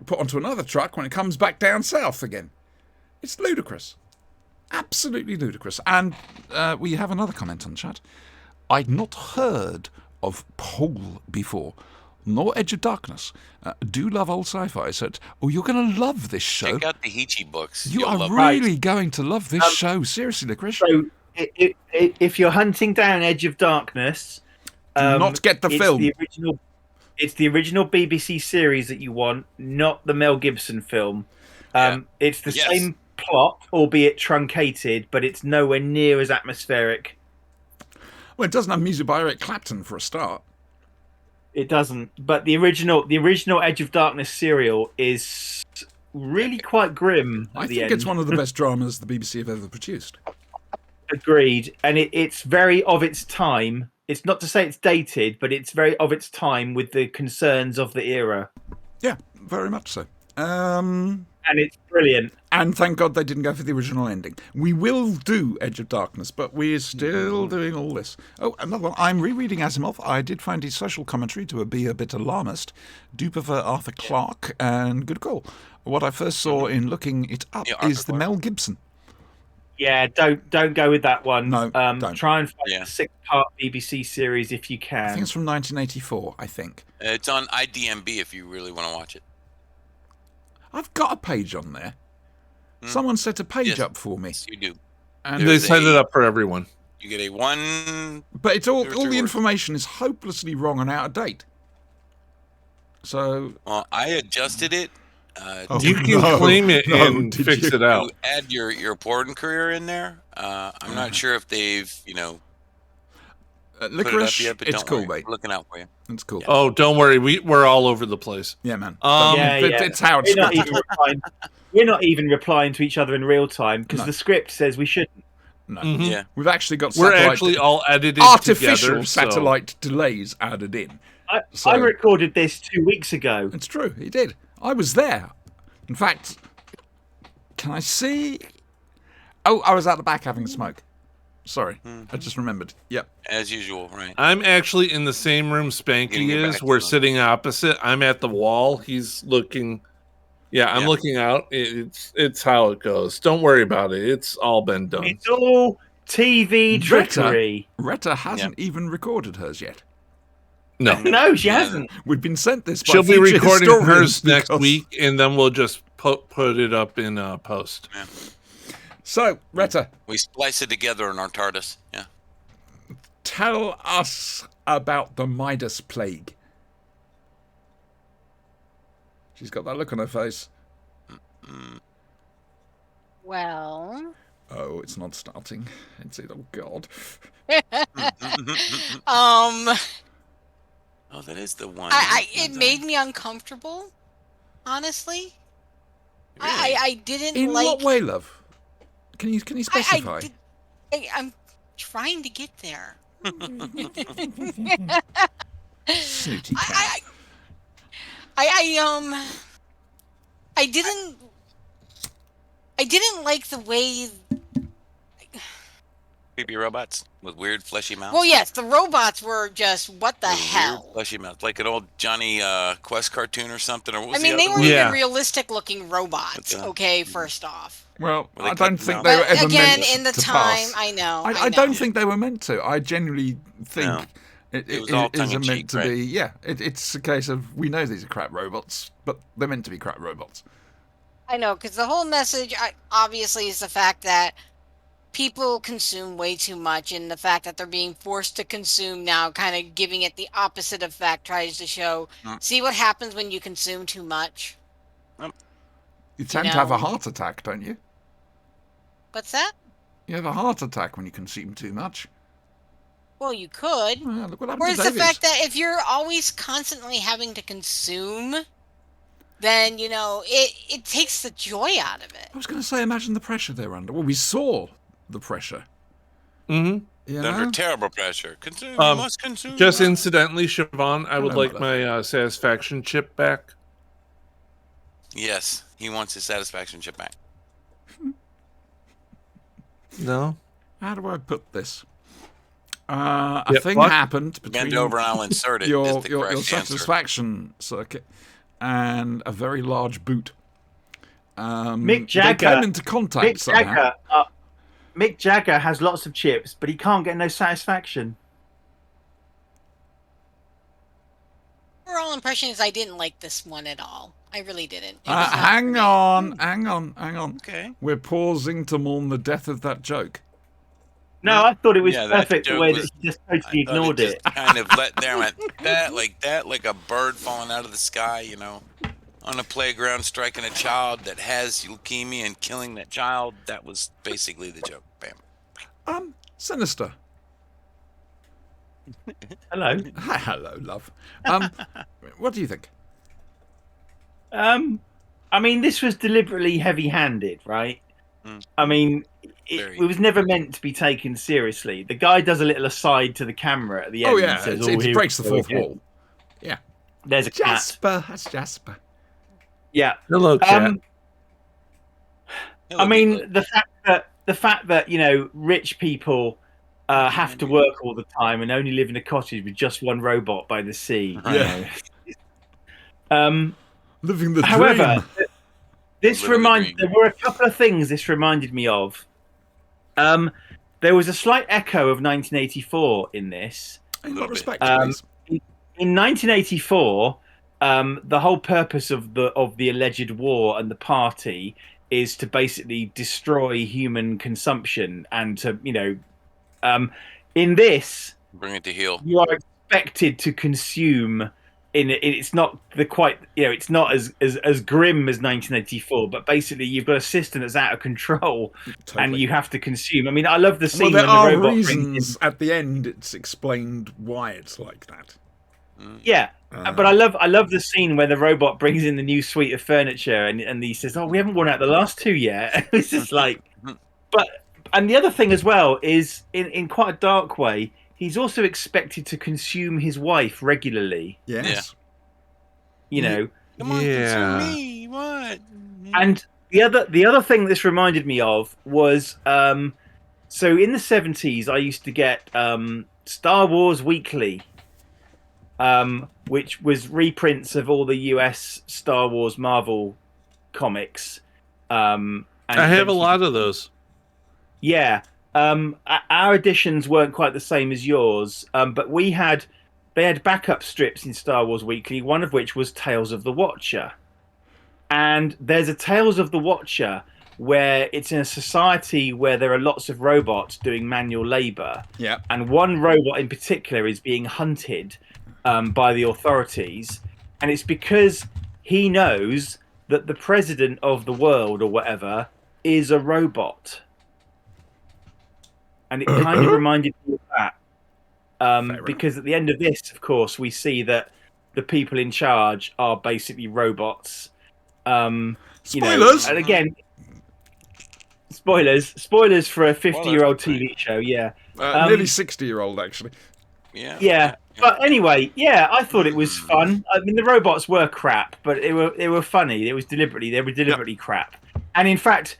put onto another truck when it comes back down south again. It's ludicrous. Absolutely ludicrous. And we have another comment on the chat. I'd not heard of Pole before, nor Edge of Darkness. Do love old sci-fi. So you're going to love this show. Check out the Hichi books. You You'll are love really going to love this show. Seriously, Licorice. So, if you're hunting down Edge of Darkness, Do not get the film. It's the original BBC series that you want, not the Mel Gibson film. It's the same plot, albeit truncated, but it's nowhere near as atmospheric. Well, it doesn't have music by Eric Clapton for a start. It doesn't, but the original Edge of Darkness serial is really quite grim. I think it's one of the best dramas the BBC have ever produced. Agreed, and it's very of its time. It's not to say it's dated, but it's very of its time with the concerns of the era. Yeah, very much so. And it's brilliant. And thank God they didn't go for the original ending. We will do Edge of Darkness, but we're still doing all this. Oh, another one. I'm rereading Asimov. I did find his social commentary to be a bit alarmist. Do prefer Arthur Clarke, and good call. What I first saw in looking it up is the Mel Gibson. Yeah, don't go with that one. No, don't. Try and find a 6-part BBC series if you can. I think it's from 1984, I think. It's on IDMB if you really want to watch it. I've got a page on there. Someone set a page up for me. Yes, you do. And they set it up for everyone. You get a one... But it's all the information is hopelessly wrong and out of date. So... Well, I adjusted it. You can claim it and fix it out. You add your porn career in there. I'm not sure if they've, Licorice, it's cool, mate. We're looking out for you. It's cool. Yeah. Oh, don't worry. We're all over the place. Yeah, man. It's how it's we're not even replying to each other in real time because the script says we shouldn't. No. Mm-hmm. Yeah. We've actually got we're actually all edited artificial together, satellite delays added in. I recorded this 2 weeks ago. It's true. He did. I was there. In fact, can I see? Oh, I was out the back having a smoke. Sorry, I just remembered. Yep. As usual, right? I'm actually in the same room Spanky is. We're sitting opposite. I'm at the wall. He's looking. Yeah, I'm looking out. It's how it goes. Don't worry about it. It's all been done. It's all TV trickery. Retta hasn't even recorded hers yet. No. No, she hasn't. We've been sent this by She'll be recording hers historians next week, and then we'll just put it up in post. Yeah. So, Retta. We splice it together in our TARDIS. Yeah. Tell us about the Midas Plague. She's got that look on her face. Well. Oh, it's not starting. Oh, God. Oh, that is the one. It made me uncomfortable, honestly. Really? I didn't In like... what way, love? Can you specify? I'm trying to get there. Snooty cat. I didn't like the way... creepy robots with weird fleshy mouths? Well, yes, the robots were just what the With hell. Weird fleshy mouths, like an old Johnny Quest cartoon or something. Or what was I mean, the they other weren't one? even realistic-looking robots. But, Okay, first off. Well, Well, they I cut don't them think out. they were But ever again, meant in the to time, pass. I know. I don't think they were meant to. I genuinely think No. it was all isn't tongue-in-cheek, meant to right? be. Yeah, it's a case of we know these are crap robots, but they're meant to be crap robots. I know, because the whole message, obviously, is the fact that people consume way too much, and the fact that they're being forced to consume now, kind of giving it the opposite effect, tries to show, see what happens when you consume too much. You tend to have a heart attack, don't you? What's that? You have a heart attack when you consume too much. Well, you could. Well, look what happened Or to it's the Davies. fact that if you're always constantly having to consume, then, it takes the joy out of it. I was going to say, imagine the pressure they're under. Well, we saw the pressure. Mm-hmm. You Under know? terrible pressure. Consume, you must consume. Just incidentally, Siobhan, I would Hello, like mother. my satisfaction chip back. Yes, he wants his satisfaction chip back. No? How do I put this? A thing what? happened between Bend over and I'll insert it. your is the correct answer. satisfaction circuit and a very large boot. Mick They Jagger. came into contact somehow. Mick Jagger has lots of chips, but he can't get no satisfaction. Overall impression is I didn't like this one at all. I really didn't. It was not Hang for me. on. Okay. We're pausing to mourn the death of that joke. No, I thought it was Yeah, that perfect the joke way was- that he just totally I thought ignored it. it. Just kind of let there went that, like a bird falling out of the sky, on a playground striking a child that has leukemia and killing that child. That was basically the joke. Bam. Sinister. Hello. Hello, love. What do you think? I mean, this was deliberately heavy-handed, right? Mm. I mean, Very. it was never meant to be taken seriously. The guy does a little aside to the camera at the end. Oh yeah, and says, it here breaks the we go fourth again. wall. Yeah. There's a cat. Jasper. That's Jasper. Yeah. Hello, cat. I mean, the fact that rich people have to work all the time and only live in a cottage with just one robot by the sea. Yeah. Living the However, dream. there were a couple of things this reminded me of. There was a slight echo of 1984 in this. In what respect, Um, please? In 1984, the whole purpose of the alleged war and the party is to basically destroy human consumption and to, in this, Bring it to heel. you are expected to consume. It's not it's not as grim as 1984, but basically you've got a system that's out of control and you have to consume. I mean, I love the scene Well, there when are the robot reasons at the end. It's explained why it's like that. Yeah, but I love the scene where the robot brings in the new suite of furniture and he says, "Oh, we haven't worn out the last two yet." It's just like, and the other thing as well is in quite a dark way. He's also expected to consume his wife regularly. Yes. Come on, Yeah. consume me. What? And the other thing this reminded me of was so in the 70s I used to get Star Wars Weekly, which was reprints of all the US Star Wars Marvel comics. And I have a lot of those. Yeah. Our editions weren't quite the same as yours, but they had backup strips in Star Wars Weekly, one of which was Tales of the Watcher. And there's a Tales of the Watcher where it's in a society where there are lots of robots doing manual labor. Yeah. And one robot in particular is being hunted by the authorities. And it's because he knows that the president of the world or whatever is a robot. And it kind of reminded me of that. Because at the end of this, of course, we see that the people in charge are basically robots. Spoilers! And again, spoilers for a 50-year-old TV show, yeah. Nearly 60-year-old, actually. Yeah. But anyway, yeah, I thought it was fun. I mean, the robots were crap, but they were funny. They were deliberately crap. And in fact,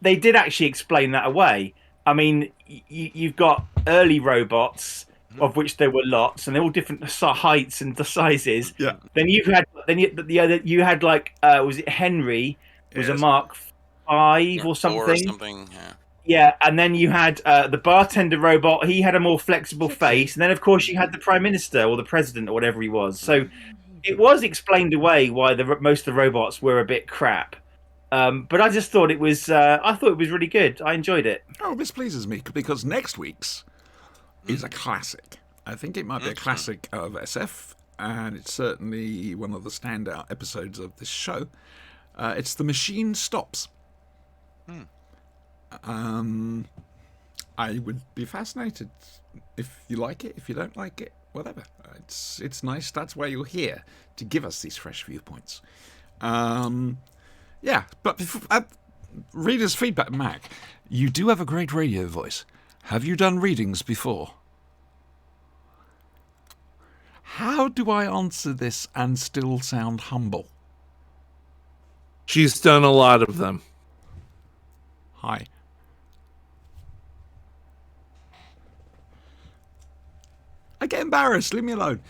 they did actually explain that away. I mean, you've got early robots, of which there were lots, and they're all different heights and sizes. Yeah. Then you had like was it Henry? Was a Yes. Mark 5 Mark or 4 or something? something. Yeah. Yeah, and then you had the bartender robot. He had a more flexible face, and then of course you had the prime minister or the president or whatever he was. So it was explained away why most of the robots were a bit crap. But I just thought it was. I thought it was really good. I enjoyed it. Oh, this pleases me because next week's is a classic. I think it might be a classic of SF, and it's certainly one of the standout episodes of this show. It's The Machine Stops. I would be fascinated if you like it. If you don't like it, whatever. It's nice. That's why you're here, to give us these fresh viewpoints. Yeah, but before, readers' feedback, Mac, you do have a great radio voice. Have you done readings before? How do I answer this and still sound humble? She's done a lot of them. Hi. I get embarrassed. Leave me alone.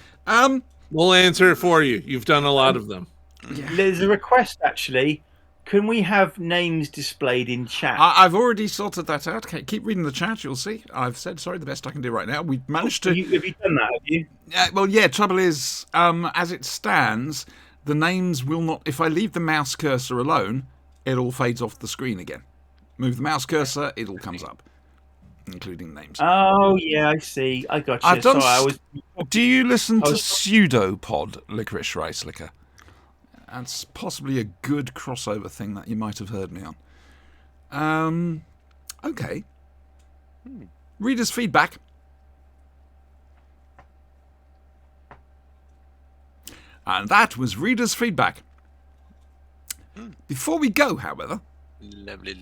We'll answer it for you. You've done a lot of them. There's a request actually. Can we have names displayed in chat? I've already sorted that out. Okay, keep reading the chat. You'll see. I've said sorry. The best I can do right now. We've managed to. Have you done that? Have you? Well, yeah. Trouble is, as it stands, the names will not. If I leave the mouse cursor alone, it all fades off the screen again. Move the mouse cursor, it all comes up, including names. Oh yeah, I see. I got you. I've done. Sorry, Do you listen to Pseudopod, Licorice Rice Liquor? That's possibly a good crossover thing that you might have heard me on. Okay. Readers' feedback. And that was readers' feedback. Before we go, however, Lovely.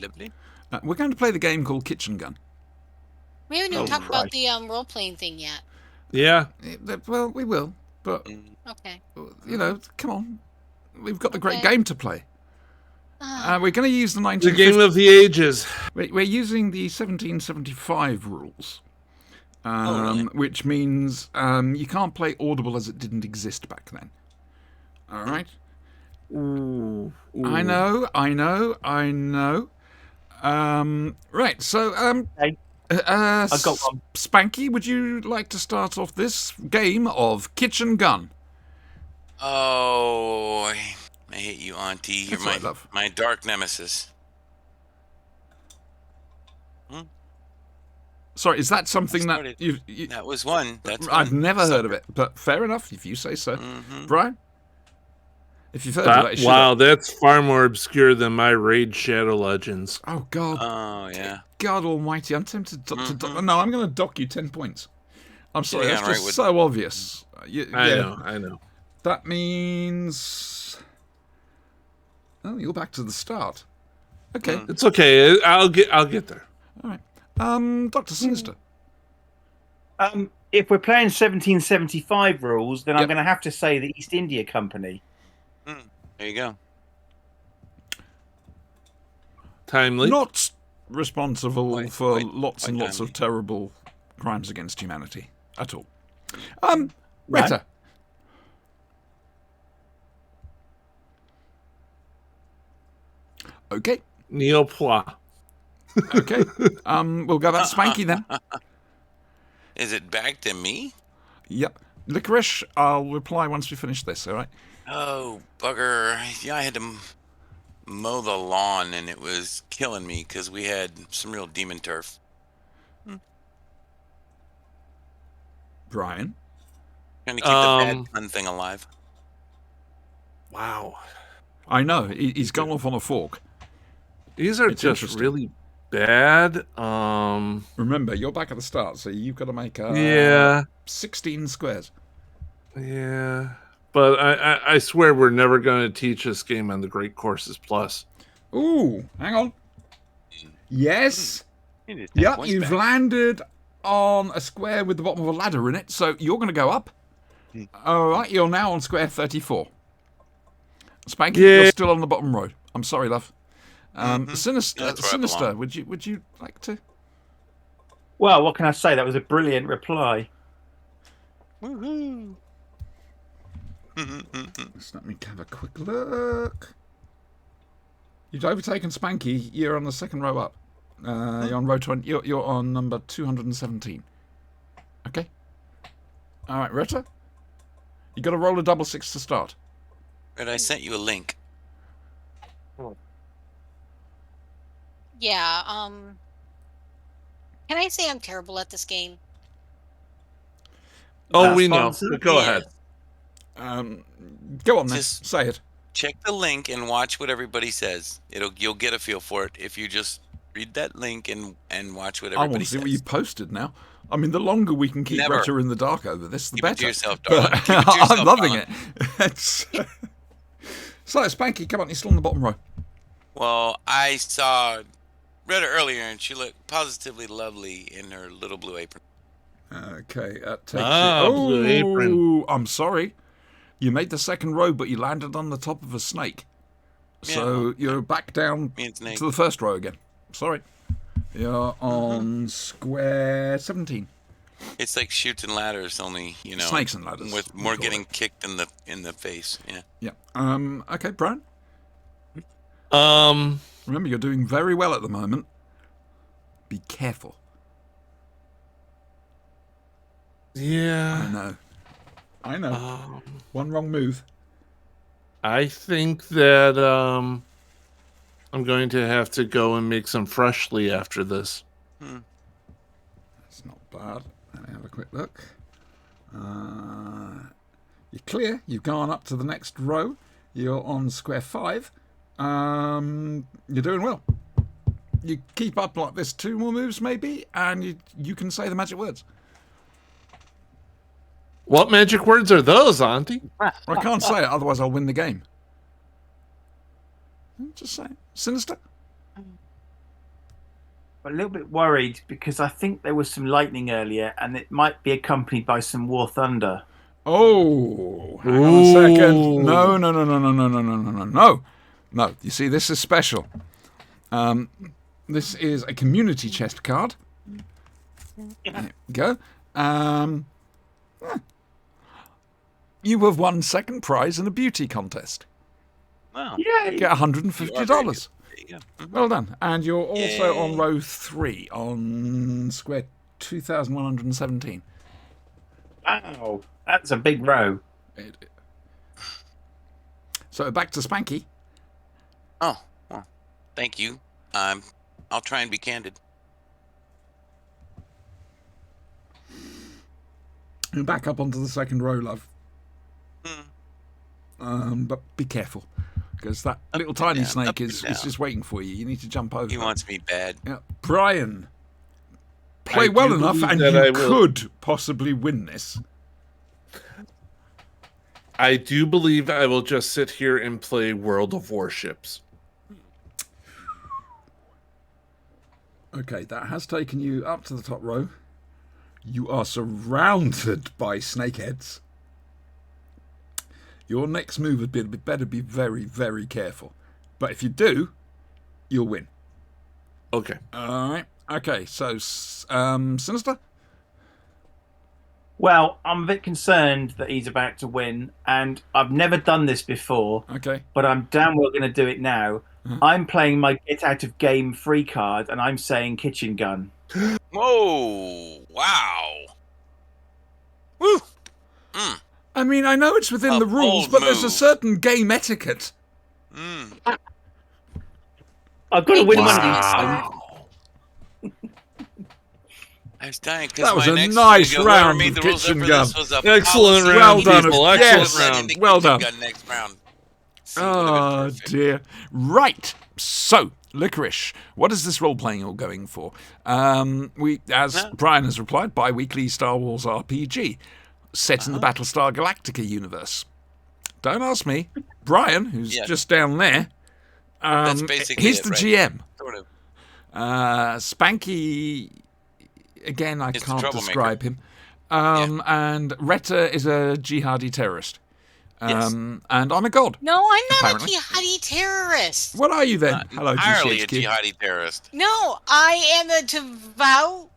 we're going to play the game called Kitchen Gun. We haven't even talked about the role-playing thing yet. Yeah. Well, we will, but, Okay. come on. We've got the great game to play. We're going to use the The game of the ages. We're using the 1775 rules, really? which means you can't play Audible as it didn't exist back then. All right? Ooh. I know. Right, so Okay. I got one. Spanky, would you like to start off this game of Kitchen Gun? Oh, I hate you, Auntie. You're That's right, love. my dark nemesis. Sorry, is that something that started- you That was one. That's I've one. never heard of it, but fair enough if you say so. Mhm. Brian? If you've heard of it, Wow, that's far more obscure than my Raid Shadow Legends. Oh, God. Oh yeah. God almighty, I'm tempted to no, I'm going to dock you 10 points. I'm sorry, Yeah, that's right, just with- so obvious. I know. That means... Oh, you're back to the start. Okay, It's okay. I'll get there. all right. Dr. Sinister. If we're playing 1775 rules, then I'm Yep. going to have to say the East India Company. There you go. Timely. Not responsible Quite- for quite- lots and quite lots of timely. terrible crimes against humanity at all. Right. Retta. Okay. Neopois. Okay. We'll go back to Spanky then. Is it back to me? Yep. Licorice, I'll reply once we finish this, all right? Oh, bugger. Yeah, I had to mow the lawn, and it was killing me because we had some real demon turf. Brian. Trying to keep the bad fun thing alive. Wow. I know. He's gone off on a fork. These are It's just interesting. really bad. Remember, you're back at the start, so you've got to make Yeah. 16 squares. Yeah. But I swear we're never going to teach this game on the Great Courses Plus. Ooh, hang on. Yes. You need 10 Yep, points you've back. landed on a square with the bottom of a ladder in it, so you're going to go up. All right, you're now on square 34. Spanky, Yeah. you're still on the bottom row. I'm sorry, love. Sinister, That's where I Sinister. belong. Would you like to? Well, what can I say? That was a brilliant reply. Woohoo! Just let me have a quick look. You've overtaken Spanky. You're on the second row up. You're on row 20. You're on number 217. Okay. All right, Retta. You got to roll a double six to start. But I sent you a link. Yeah, can I say I'm terrible at this game? Oh, we know. Sponsor? Go ahead. Go on then. Just- Say it. Check the link and watch what everybody says. You'll get a feel for it if you just read that link and watch what I everybody want to see says. what you posted now. I mean, the longer we can keep Never. Retta in the dark over this, the Keep it better. to yourself, darling. But Keep it to yourself, I'm loving darling. it. It's, so, Spanky, come on. You're still in the bottom row. Well, I read her earlier, and she looked positively lovely in her little blue apron. Okay, that takes Blue apron. Oh, I'm sorry. You made the second row, but you landed on the top of a snake. So you're back down Me and Snake. to the first row again. Sorry. You're on square 17. It's like shoots and ladders, only Snakes and ladders. with more getting kicked in the face. Yeah. Yeah. Okay, Brian. Um, Remember, you're doing very well at the moment. Be careful. yeah. I know. One wrong move. I think that I'm going to have to go and make some freshly after this. That's not bad. Let me have a quick look. You're clear. You've gone up to the next row. You're on square 5. You're doing well. You keep up like this, 2 more moves maybe, and you can say the magic words. What magic words are those, Auntie? I can't say it, otherwise I'll win the game. Just say it. Sinister? I'm a little bit worried because I think there was some lightning earlier, and it might be accompanied by some war thunder. Oh, hang on a second. No. No, you see, this is special. This is a community chest card. There we go. You have won second prize in a beauty contest. Wow. Yay! Get $150. Yeah. Well done. And you're also on Yay. row 3 on square 2117. Wow, that's a big row. So back to Spanky. Oh, well, thank you. I'll try and be candid. And back up onto the second row, love. Hmm. But be careful, because that little tiny down, snake up and is down. just waiting for you. You need to jump over. He it. wants me bad. Yeah. Brian, play I well do enough, believe and that you I will. could possibly win this. I do believe I will just sit here and play World of Warships. Okay, that has taken you up to the top row. You are surrounded by snakeheads. Your next move would better be very, very careful. But if you do, you'll win. Okay. All right. Okay, so Sinister? Well, I'm a bit concerned that he's about to win, and I've never done this before, Okay. but I'm damn well going to do it now. I'm playing my get out of game free card, and I'm saying kitchen gun. Whoa! Wow! Woo! I mean, I know it's within A the rules, bold but there's a move. certain game etiquette. I've got to win one of Wow. these. I was dying because That was my a next nice whoever round made of the rules up kitchen for gun. this was a Excellent policy. round, Well done. people. Yes. Excellent round. Into Well kitchen done. gun next round. See, would've been Oh, perfect. dear. Right. So, Licorice, what is this role-playing you're going for? As Brian has replied, bi-weekly Star Wars RPG, set in the Battlestar Galactica universe. Don't ask me. Brian, who's Yeah. just down there, That's basically he's it, the right? GM. Sort of. Spanky, again, I It's the can't troublemaker. describe him. And Retta is a jihadi terrorist. Yes. And I'm a god. No, I'm not Apparently. a jihadi terrorist. What are you then? Not Hello, entirely a GCHQ. jihadi terrorist. No, I am a devout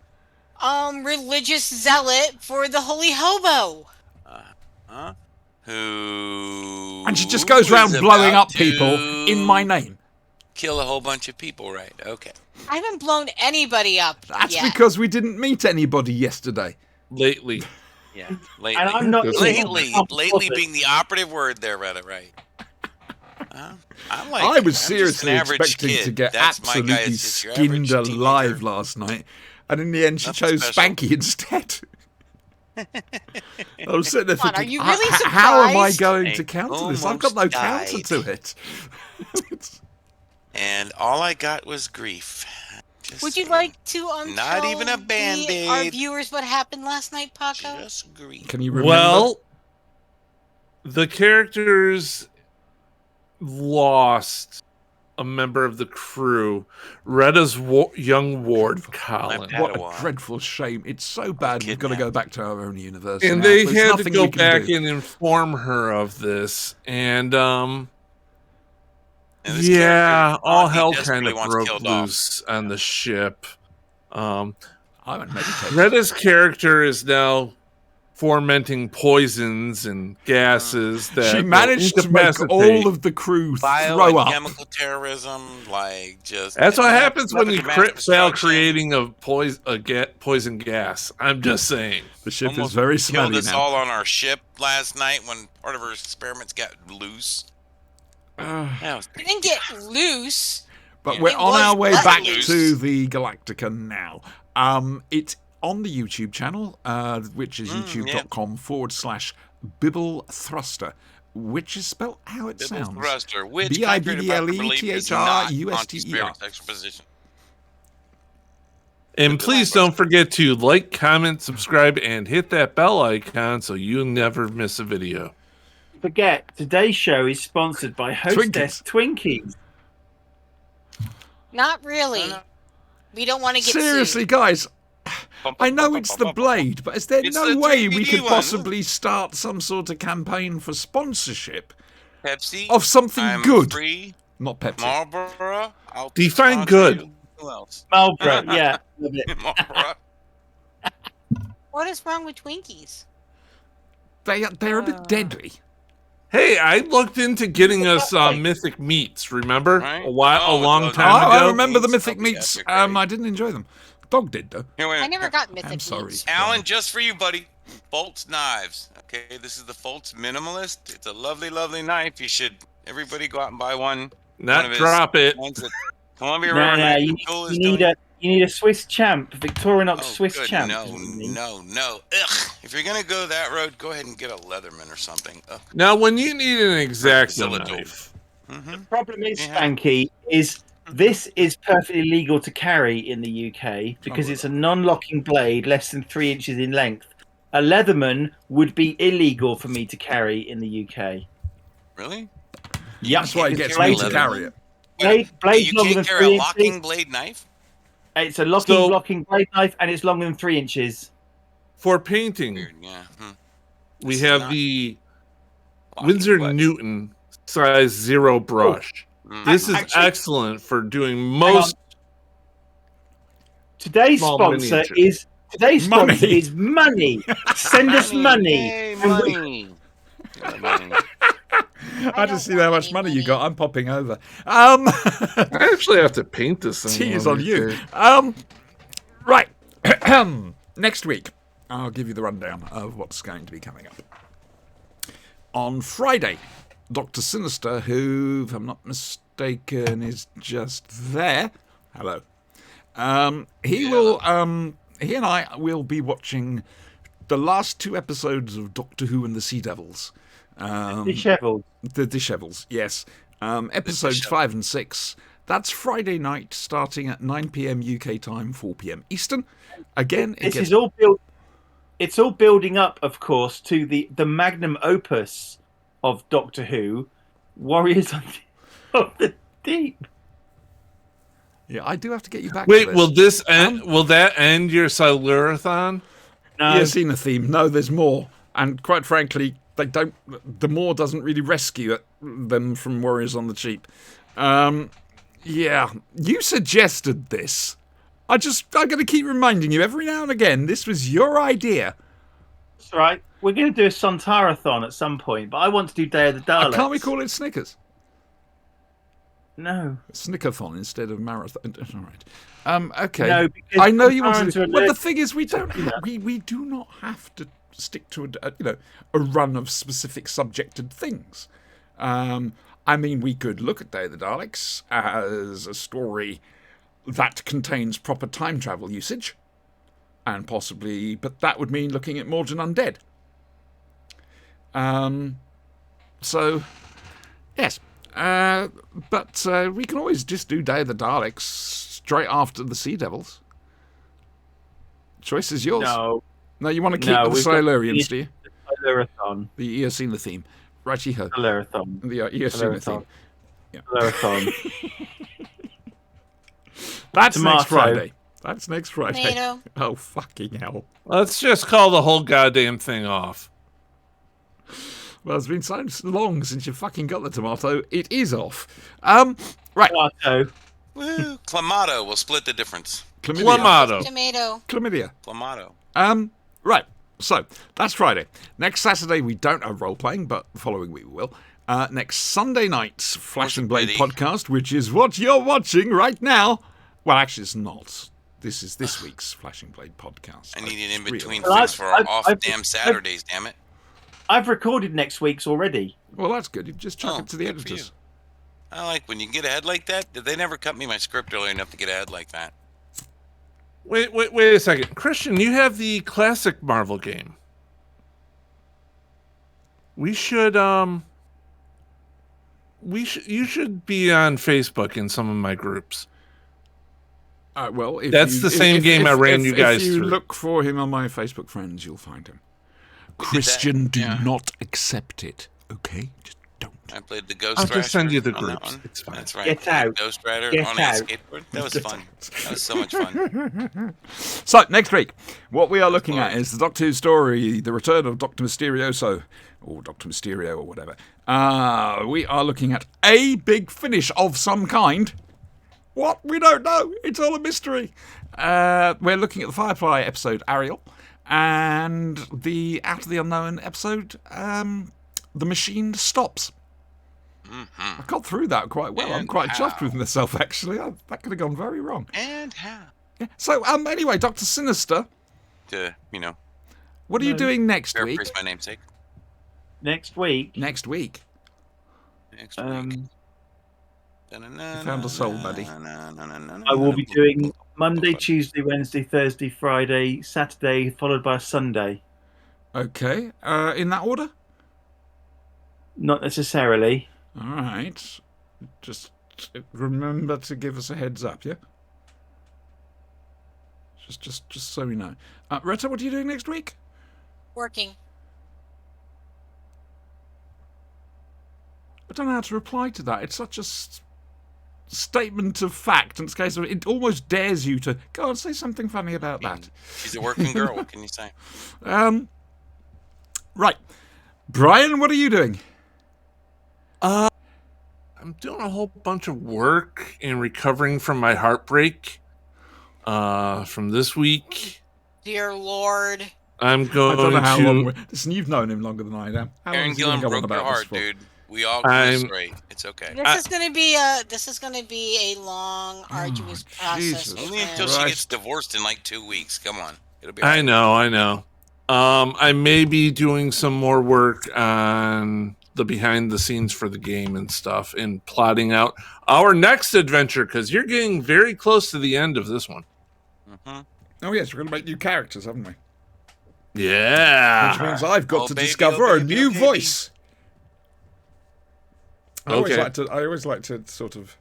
religious zealot for the Holy Hobo. Who? And she just goes around blowing up people in my name. Kill a whole bunch of people, right? Okay. I haven't blown anybody up That's yet. because we didn't meet anybody yesterday. Lately. Yeah. Lately. And I'm not Lately being the operative word there, rather, right? I was seriously expecting to get absolutely skinned alive last night, and in the end she chose Spanky instead. I was sitting there thinking, are you really how am I surprised? going to counter this? I've got no counter to it. And all I got was grief. Would you like to Not even a Band-Aid. our viewers what happened last night, Paco? Just grief. Can you remember? Well, the characters lost a member of the crew, Retta's young ward, Colin. What a dreadful shame. It's so bad we've got to go back to our own universe. And now. they There's had to nothing go we can back do. and inform her of this. And And this yeah, character, all he hell desperately kind of wants broke killed off. loose on the ship. I went meditating. Retta's character is now fomenting poisons and gases that She will managed to make incapacitate. all of the crew throw Bio up. and chemical terrorism, like just. That's what happens when you weapon of mass fail destruction. creating a poison gas. I'm just saying. The ship is Almost very killed smelly us now. all on our ship last night when part of our experiments got loose. That was It didn't get loose. But Yeah. we're It on was our way let back loose. to the Galactica now. It's on the YouTube channel, which is youtube.com/Bibble Thruster, which is spelled how it Bibble sounds. thruster, which contrary to popular belief, is not BIBBLETHRUSTER. exposition. And please don't forget to like, comment, subscribe, and hit that bell icon so you never miss a video. Forget, today's show is sponsored by Hostess Twinkies. Not really. We don't want to get Seriously, sued. guys, I know it's the Blade, but is there It's no the way we 3D could one. possibly start some sort of campaign for sponsorship Pepsi of something I'm good? Free. Not Pepsi. Marlboro. I'll Define sponsor good. you. Who else? Marlboro, yeah. Love it. Marlboro. What is wrong with Twinkies? They're a bit deadly. Hey, I looked into getting us Mythic Meats, remember? Right? A Oh, long those- time Oh, ago. I remember the Meats, Mythic oh, yeah, Meats. they're great. I didn't enjoy them. Dog did, though. Here, wait a I minute. never got Mythic I'm sorry. Meats. Alan, just for you, buddy. Foltz knives. Okay, this is the Foltz Minimalist. It's a lovely, lovely knife. You should everybody go out and buy one. One Not of his drop it. ones that Columbia No, River no, Knife you, Tool is you need doing. you need a Swiss champ, Victorinox Oh, Swiss good. champ. No. Ugh. If you're gonna go that road, go ahead and get a Leatherman or something. Ugh. Now, when you need an X-Acto Zilla knife, Mm-hmm. Problem is, Yeah. Spanky, is this is perfectly legal to carry in the UK because it's a non-locking blade less than 3 inches in length. A Leatherman would be illegal for me to carry in the UK. Really? That's why it gets carry me a to Leatherman? carry it. Blade You longer can't than carry 3 a locking inches. blade knife? It's a locking blade knife, and it's longer than 3 inches. for painting, Weird. Yeah. we This is have not the locking Winsor blade. Newton size 0 brush. Mm. This is Actually- excellent for doing most. Today's Small sponsor miniature. is Money. money. Send us money. Yay, And we- money. Yeah, money. I just see how much money you got. I'm popping over. I actually have to paint this thing. Tea is one on of you. these days. Right. Next week, I'll give you the rundown of what's going to be coming up. On Friday, Dr. Sinister, who, if I'm not mistaken, is just there. Hello. He and I will be watching the last 2 episodes of Doctor Who and the Sea Devils. Disheveled. The Dishevels, yes. Episodes 5 and 6. That's Friday night, starting at 9 p.m. UK time, 4 p.m. Eastern. Again, This is all built. It's all building up, of course, to the magnum opus of Doctor Who, Warriors of the Deep. Yeah, I do have to get you back. Wait, to this. will this end? Will that end your Silurathon? No, You've seen the theme. No, there's more. And quite frankly, they don't. The more doesn't really rescue them from Warriors on the Cheap. Yeah, you suggested this. I'm going to keep reminding you every now and again, this was your idea. That's right. We're going to do a Sontarathon at some point, but I want to do Day of the Daleks. Can't we call it Snickers? No. Snickerthon instead of marathon. All right. Okay. No, because I know you want to. Sontarathons are Well, the thing is, we don't. We do not have to stick to a run of specific subjected things. I mean, we could look at Day of the Daleks as a story that contains proper time travel usage, and possibly, but that would mean looking at Mordrin Undead. So, yes. But we can always just do Day of the Daleks straight after the Sea Devils. Choice is yours. No, you want to keep the Silurians, do you? The Silurathon. The Eocene theme. Righty-ho. Silurathon. The Eocene theme. Yeah. Silurathon. That's Tomato. next Friday. That's next Friday. Tomato. Oh, fucking hell. Let's just call the whole goddamn thing off. Well, it's been so long since you fucking got the tomato. It is off. Right. Tomato. Woo! Clamato will split the difference. Chlamydia. Tomato. Chlamydia. Clamato. Right. So, that's Friday. Next Saturday, we don't have role-playing, but the following week we will. Next Sunday night's Flash and Blade podcast, which is what you're watching right now. Well, actually, it's not. This is this week's Flash and Blade podcast. I need an in-between Well, fix for our off-damn Saturdays, damn it. I've recorded next week's already. Well, that's good. You just chuck it to the good for editors. you. I like when you get ahead like that. They never cut me my script early enough to get ahead like that. Wait a second. Christian, you have the classic Marvel game. You should be on Facebook in some of my groups. Well, that's the same game I ran you guys through. If you through. look for him on my Facebook friends, you'll find him. Christian, do not accept it. Okay, just don't. I played the Ghost I'll Rider just send you the on that groups. one. It's fine. That's right. Get out. Ghost Rider Get on out. a skateboard. That was fun. That was so much fun. So, next week, what we are looking at is the Doctor Who story, the return of Dr. Mysterio, or Dr. Mysterio, or whatever. We are looking at a big finish of some kind. What? We don't know. It's all a mystery. We're looking at the Firefly episode, Ariel, and the Out of the Unknown episode, The Machine Stops. Mm-hmm. I got through that quite well. I'm quite chuffed with myself, actually. That could have gone very wrong. And how? Yeah. So, anyway, Dr. Sinister, To, what are you doing next week? paraphrase my namesake. Next week. Next week. Next week. You found a soul, buddy. I will be doing Monday, Tuesday, Wednesday, Thursday, Friday, Saturday, followed by a Sunday. Okay. In that order? Not necessarily. All right. Just remember to give us a heads up, yeah? Just so we know. Retta, what are you doing next week? Working. I don't know how to reply to that. It's such a statement of fact, and it almost dares you to go and say something funny about that. She's a working girl. What can you say? Right. Brian, what are you doing? I'm doing a whole bunch of work and recovering from my heartbreak from this week. Dear Lord. I'm going I don't know how to. long. Listen, you've known him longer than I am. How long Aaron has he been Gillen going broke about your this heart, for? dude. We all grew straight. It's okay. This is gonna be a long, arduous process. Jesus. Only until she gets divorced in like 2 weeks. Come on. It'll be all I right. know. I may be doing some more work on the behind the scenes for the game and stuff, and plotting out our next adventure, because you're getting very close to the end of this one. Mm-hmm. Oh yes, we're going to make new characters, haven't we? Yeah. Which means I've got Oh, to baby, discover oh, a baby, new oh, baby. voice. I Okay. always like to sort of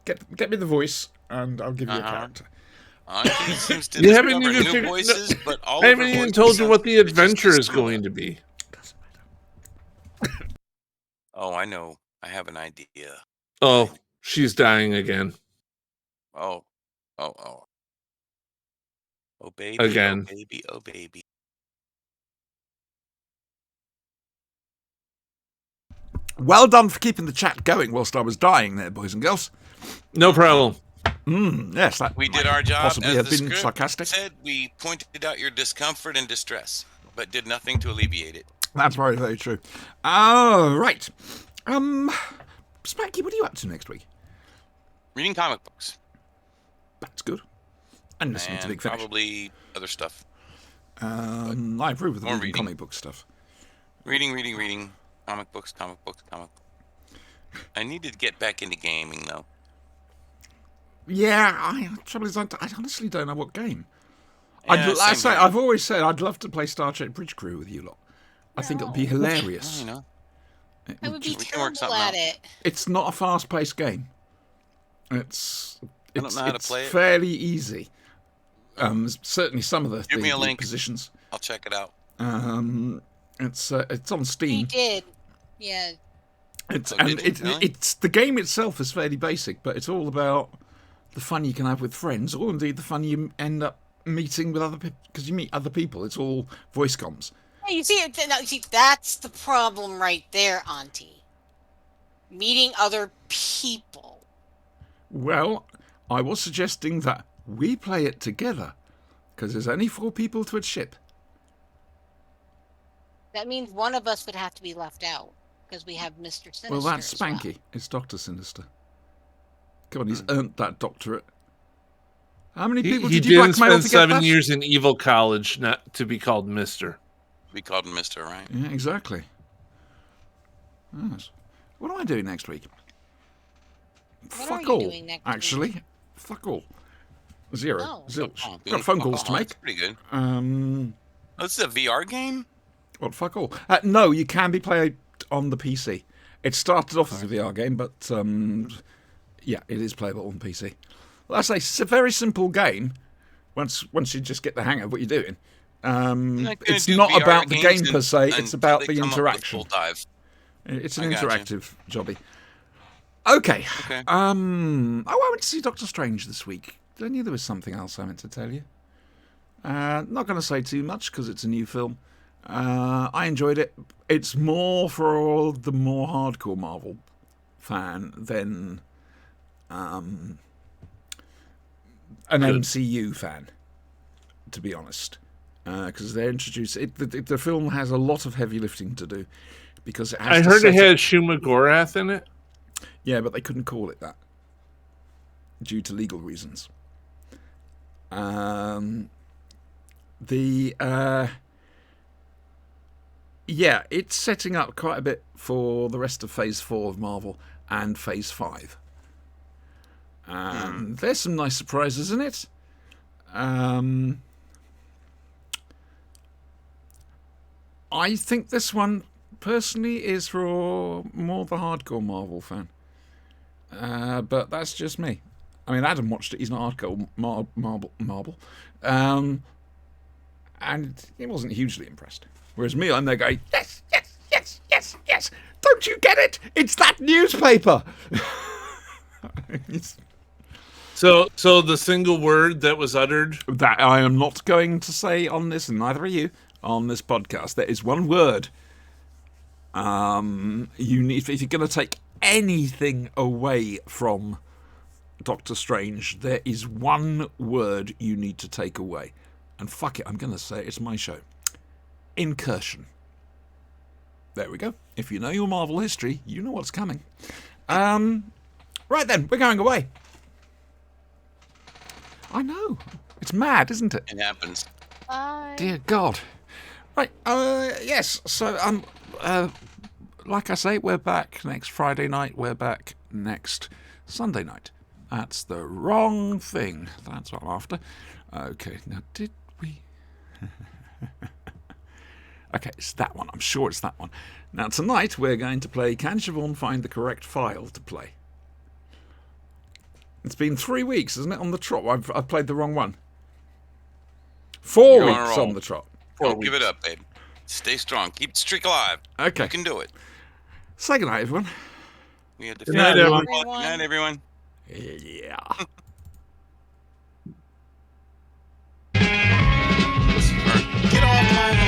get me the voice, and I'll give you a character. Anki seems to You haven't discover even new figured- voices, but all I of haven't her even voices told you sound what the just adventure as is similar. going to be. Oh, I know. I have an idea. Oh, she's dying again. Oh. Oh, baby. Again. Oh, baby. Oh, baby. Well done for keeping the chat going whilst I was dying there, boys and girls. No problem. Yes, that We might did our job possibly as have the been script sarcastic. said. We pointed out your discomfort and distress, but did nothing to alleviate it. That's very, very true. Right. Spanky, what are you up to next week? Reading comic books. That's good. And listening to And Big Finish. probably other stuff. I approve of the More reading reading. comic book stuff. Reading. Comic books. I need to get back into gaming, though. Yeah, trouble is, I honestly don't know what game. Yeah, same here. I've always said I'd love to play Star Trek Bridge Crew with you lot. I think it'll be hilarious. Well, I would be We can work terrible something at out. it. It's not a fast-paced game. It's don't know how to play it. fairly easy. Certainly some of the Give me a link. positions. I'll check it out. It's on He Steam. did. Yeah. It's Oh, and did he? Really? it's the game itself is fairly basic, but it's all about the fun you can have with friends, or indeed the fun you end up meeting with other people, because you meet other people. It's all voice comms. Hey, you see, that's the problem right there, Auntie. Meeting other people. Well, I was suggesting that we play it together, because there's only 4 people to a ship. That means one of us would have to be left out because we have Mr. Sinister. Well, that's as well. Spanky. It's Dr. Sinister. Come on, he's earned that doctorate. How many people He did you didn't blackmail spend to get 7 that? years in evil college not to be called Mister. We called him Mister, right? Yeah, exactly. Yes. What am I doing next week? What Fuck are you all. doing next Actually, fuck all. Zero. Oh. Zilch. Oh, Got phone calls to that's make. pretty good. Um, Oh, this is a VR game? Well, fuck all. No, you can be played on the PC. It started off as a VR game, but yeah, it is playable on PC. Well, I say it's a very simple game. Once you just get the hang of what you're doing, it's not VR about the games game per se. It's until about they the come up with interaction. Full dive. It's an I gotcha. interactive jobby. Okay. Okay. I went to see Doctor Strange this week. I knew there was something else I meant to tell you. Not going to say too much because it's a new film. I enjoyed it. It's more for the more hardcore Marvel fan than an MCU fan, to be honest. Because they're introduced. The film has a lot of heavy lifting to do because it has I to heard it set had Shuma Gorath in it. Yeah, but they couldn't call it that due to legal reasons. Yeah, it's setting up quite a bit for the rest of Phase 4 of Marvel and Phase 5. There's some nice surprises in it. I think this one, personally, is for more the hardcore Marvel fan. But that's just me. I mean, Adam watched it. He's not hardcore Marvel. And he wasn't hugely impressed. Whereas me, I'm there going, yes, yes, yes, yes, yes. Don't you get it? It's that newspaper. So the single word that was uttered. That I am not going to say on this, and neither are you, on this podcast. There is one word. You need, if you're going to take anything away from Doctor Strange, there is one word you need to take away. And fuck it, I'm going to say it. It's my show. Incursion. There we go. If you know your Marvel history, you know what's coming. Right then, we're going away. I know. It's mad, isn't it? It happens. Bye. Dear God. Right, yes, so, like I say, we're back next Friday night. We're back next Sunday night. That's the wrong thing. That's what I'm after. Okay, now did we... Okay, it's that one. I'm sure it's that one. Now, tonight, we're going to play Can Siobhan Find the Correct File to Play? It's been 3 weeks, isn't it, on the trot? I've played the wrong one. 4 You're on a weeks roll. on the trot. Don't give it up, babe. Stay strong. Keep the streak alive. Okay. You can do it. Say goodnight, everyone. We had to Good night, everyone. Good night, everyone. Yeah. Get off my lawn.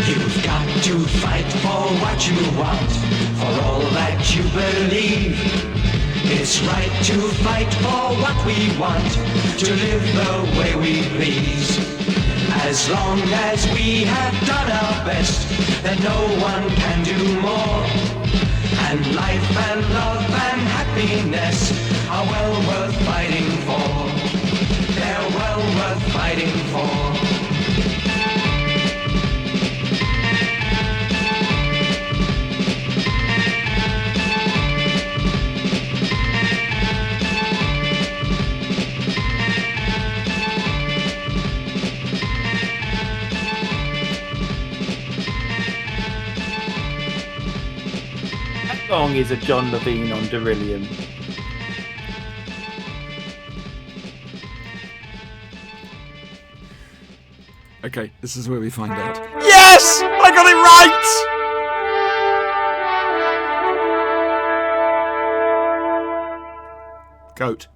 You've got to fight for what you want, for all that you believe. It's right to fight for what we want, to live the way we please. As long as we have done our best, then no one can do more. And life and love and happiness are well worth fighting for. They're well worth fighting for. How long is a John Levine on Beryllium? Okay, this is where we find out. Yes! I got it right! Goat.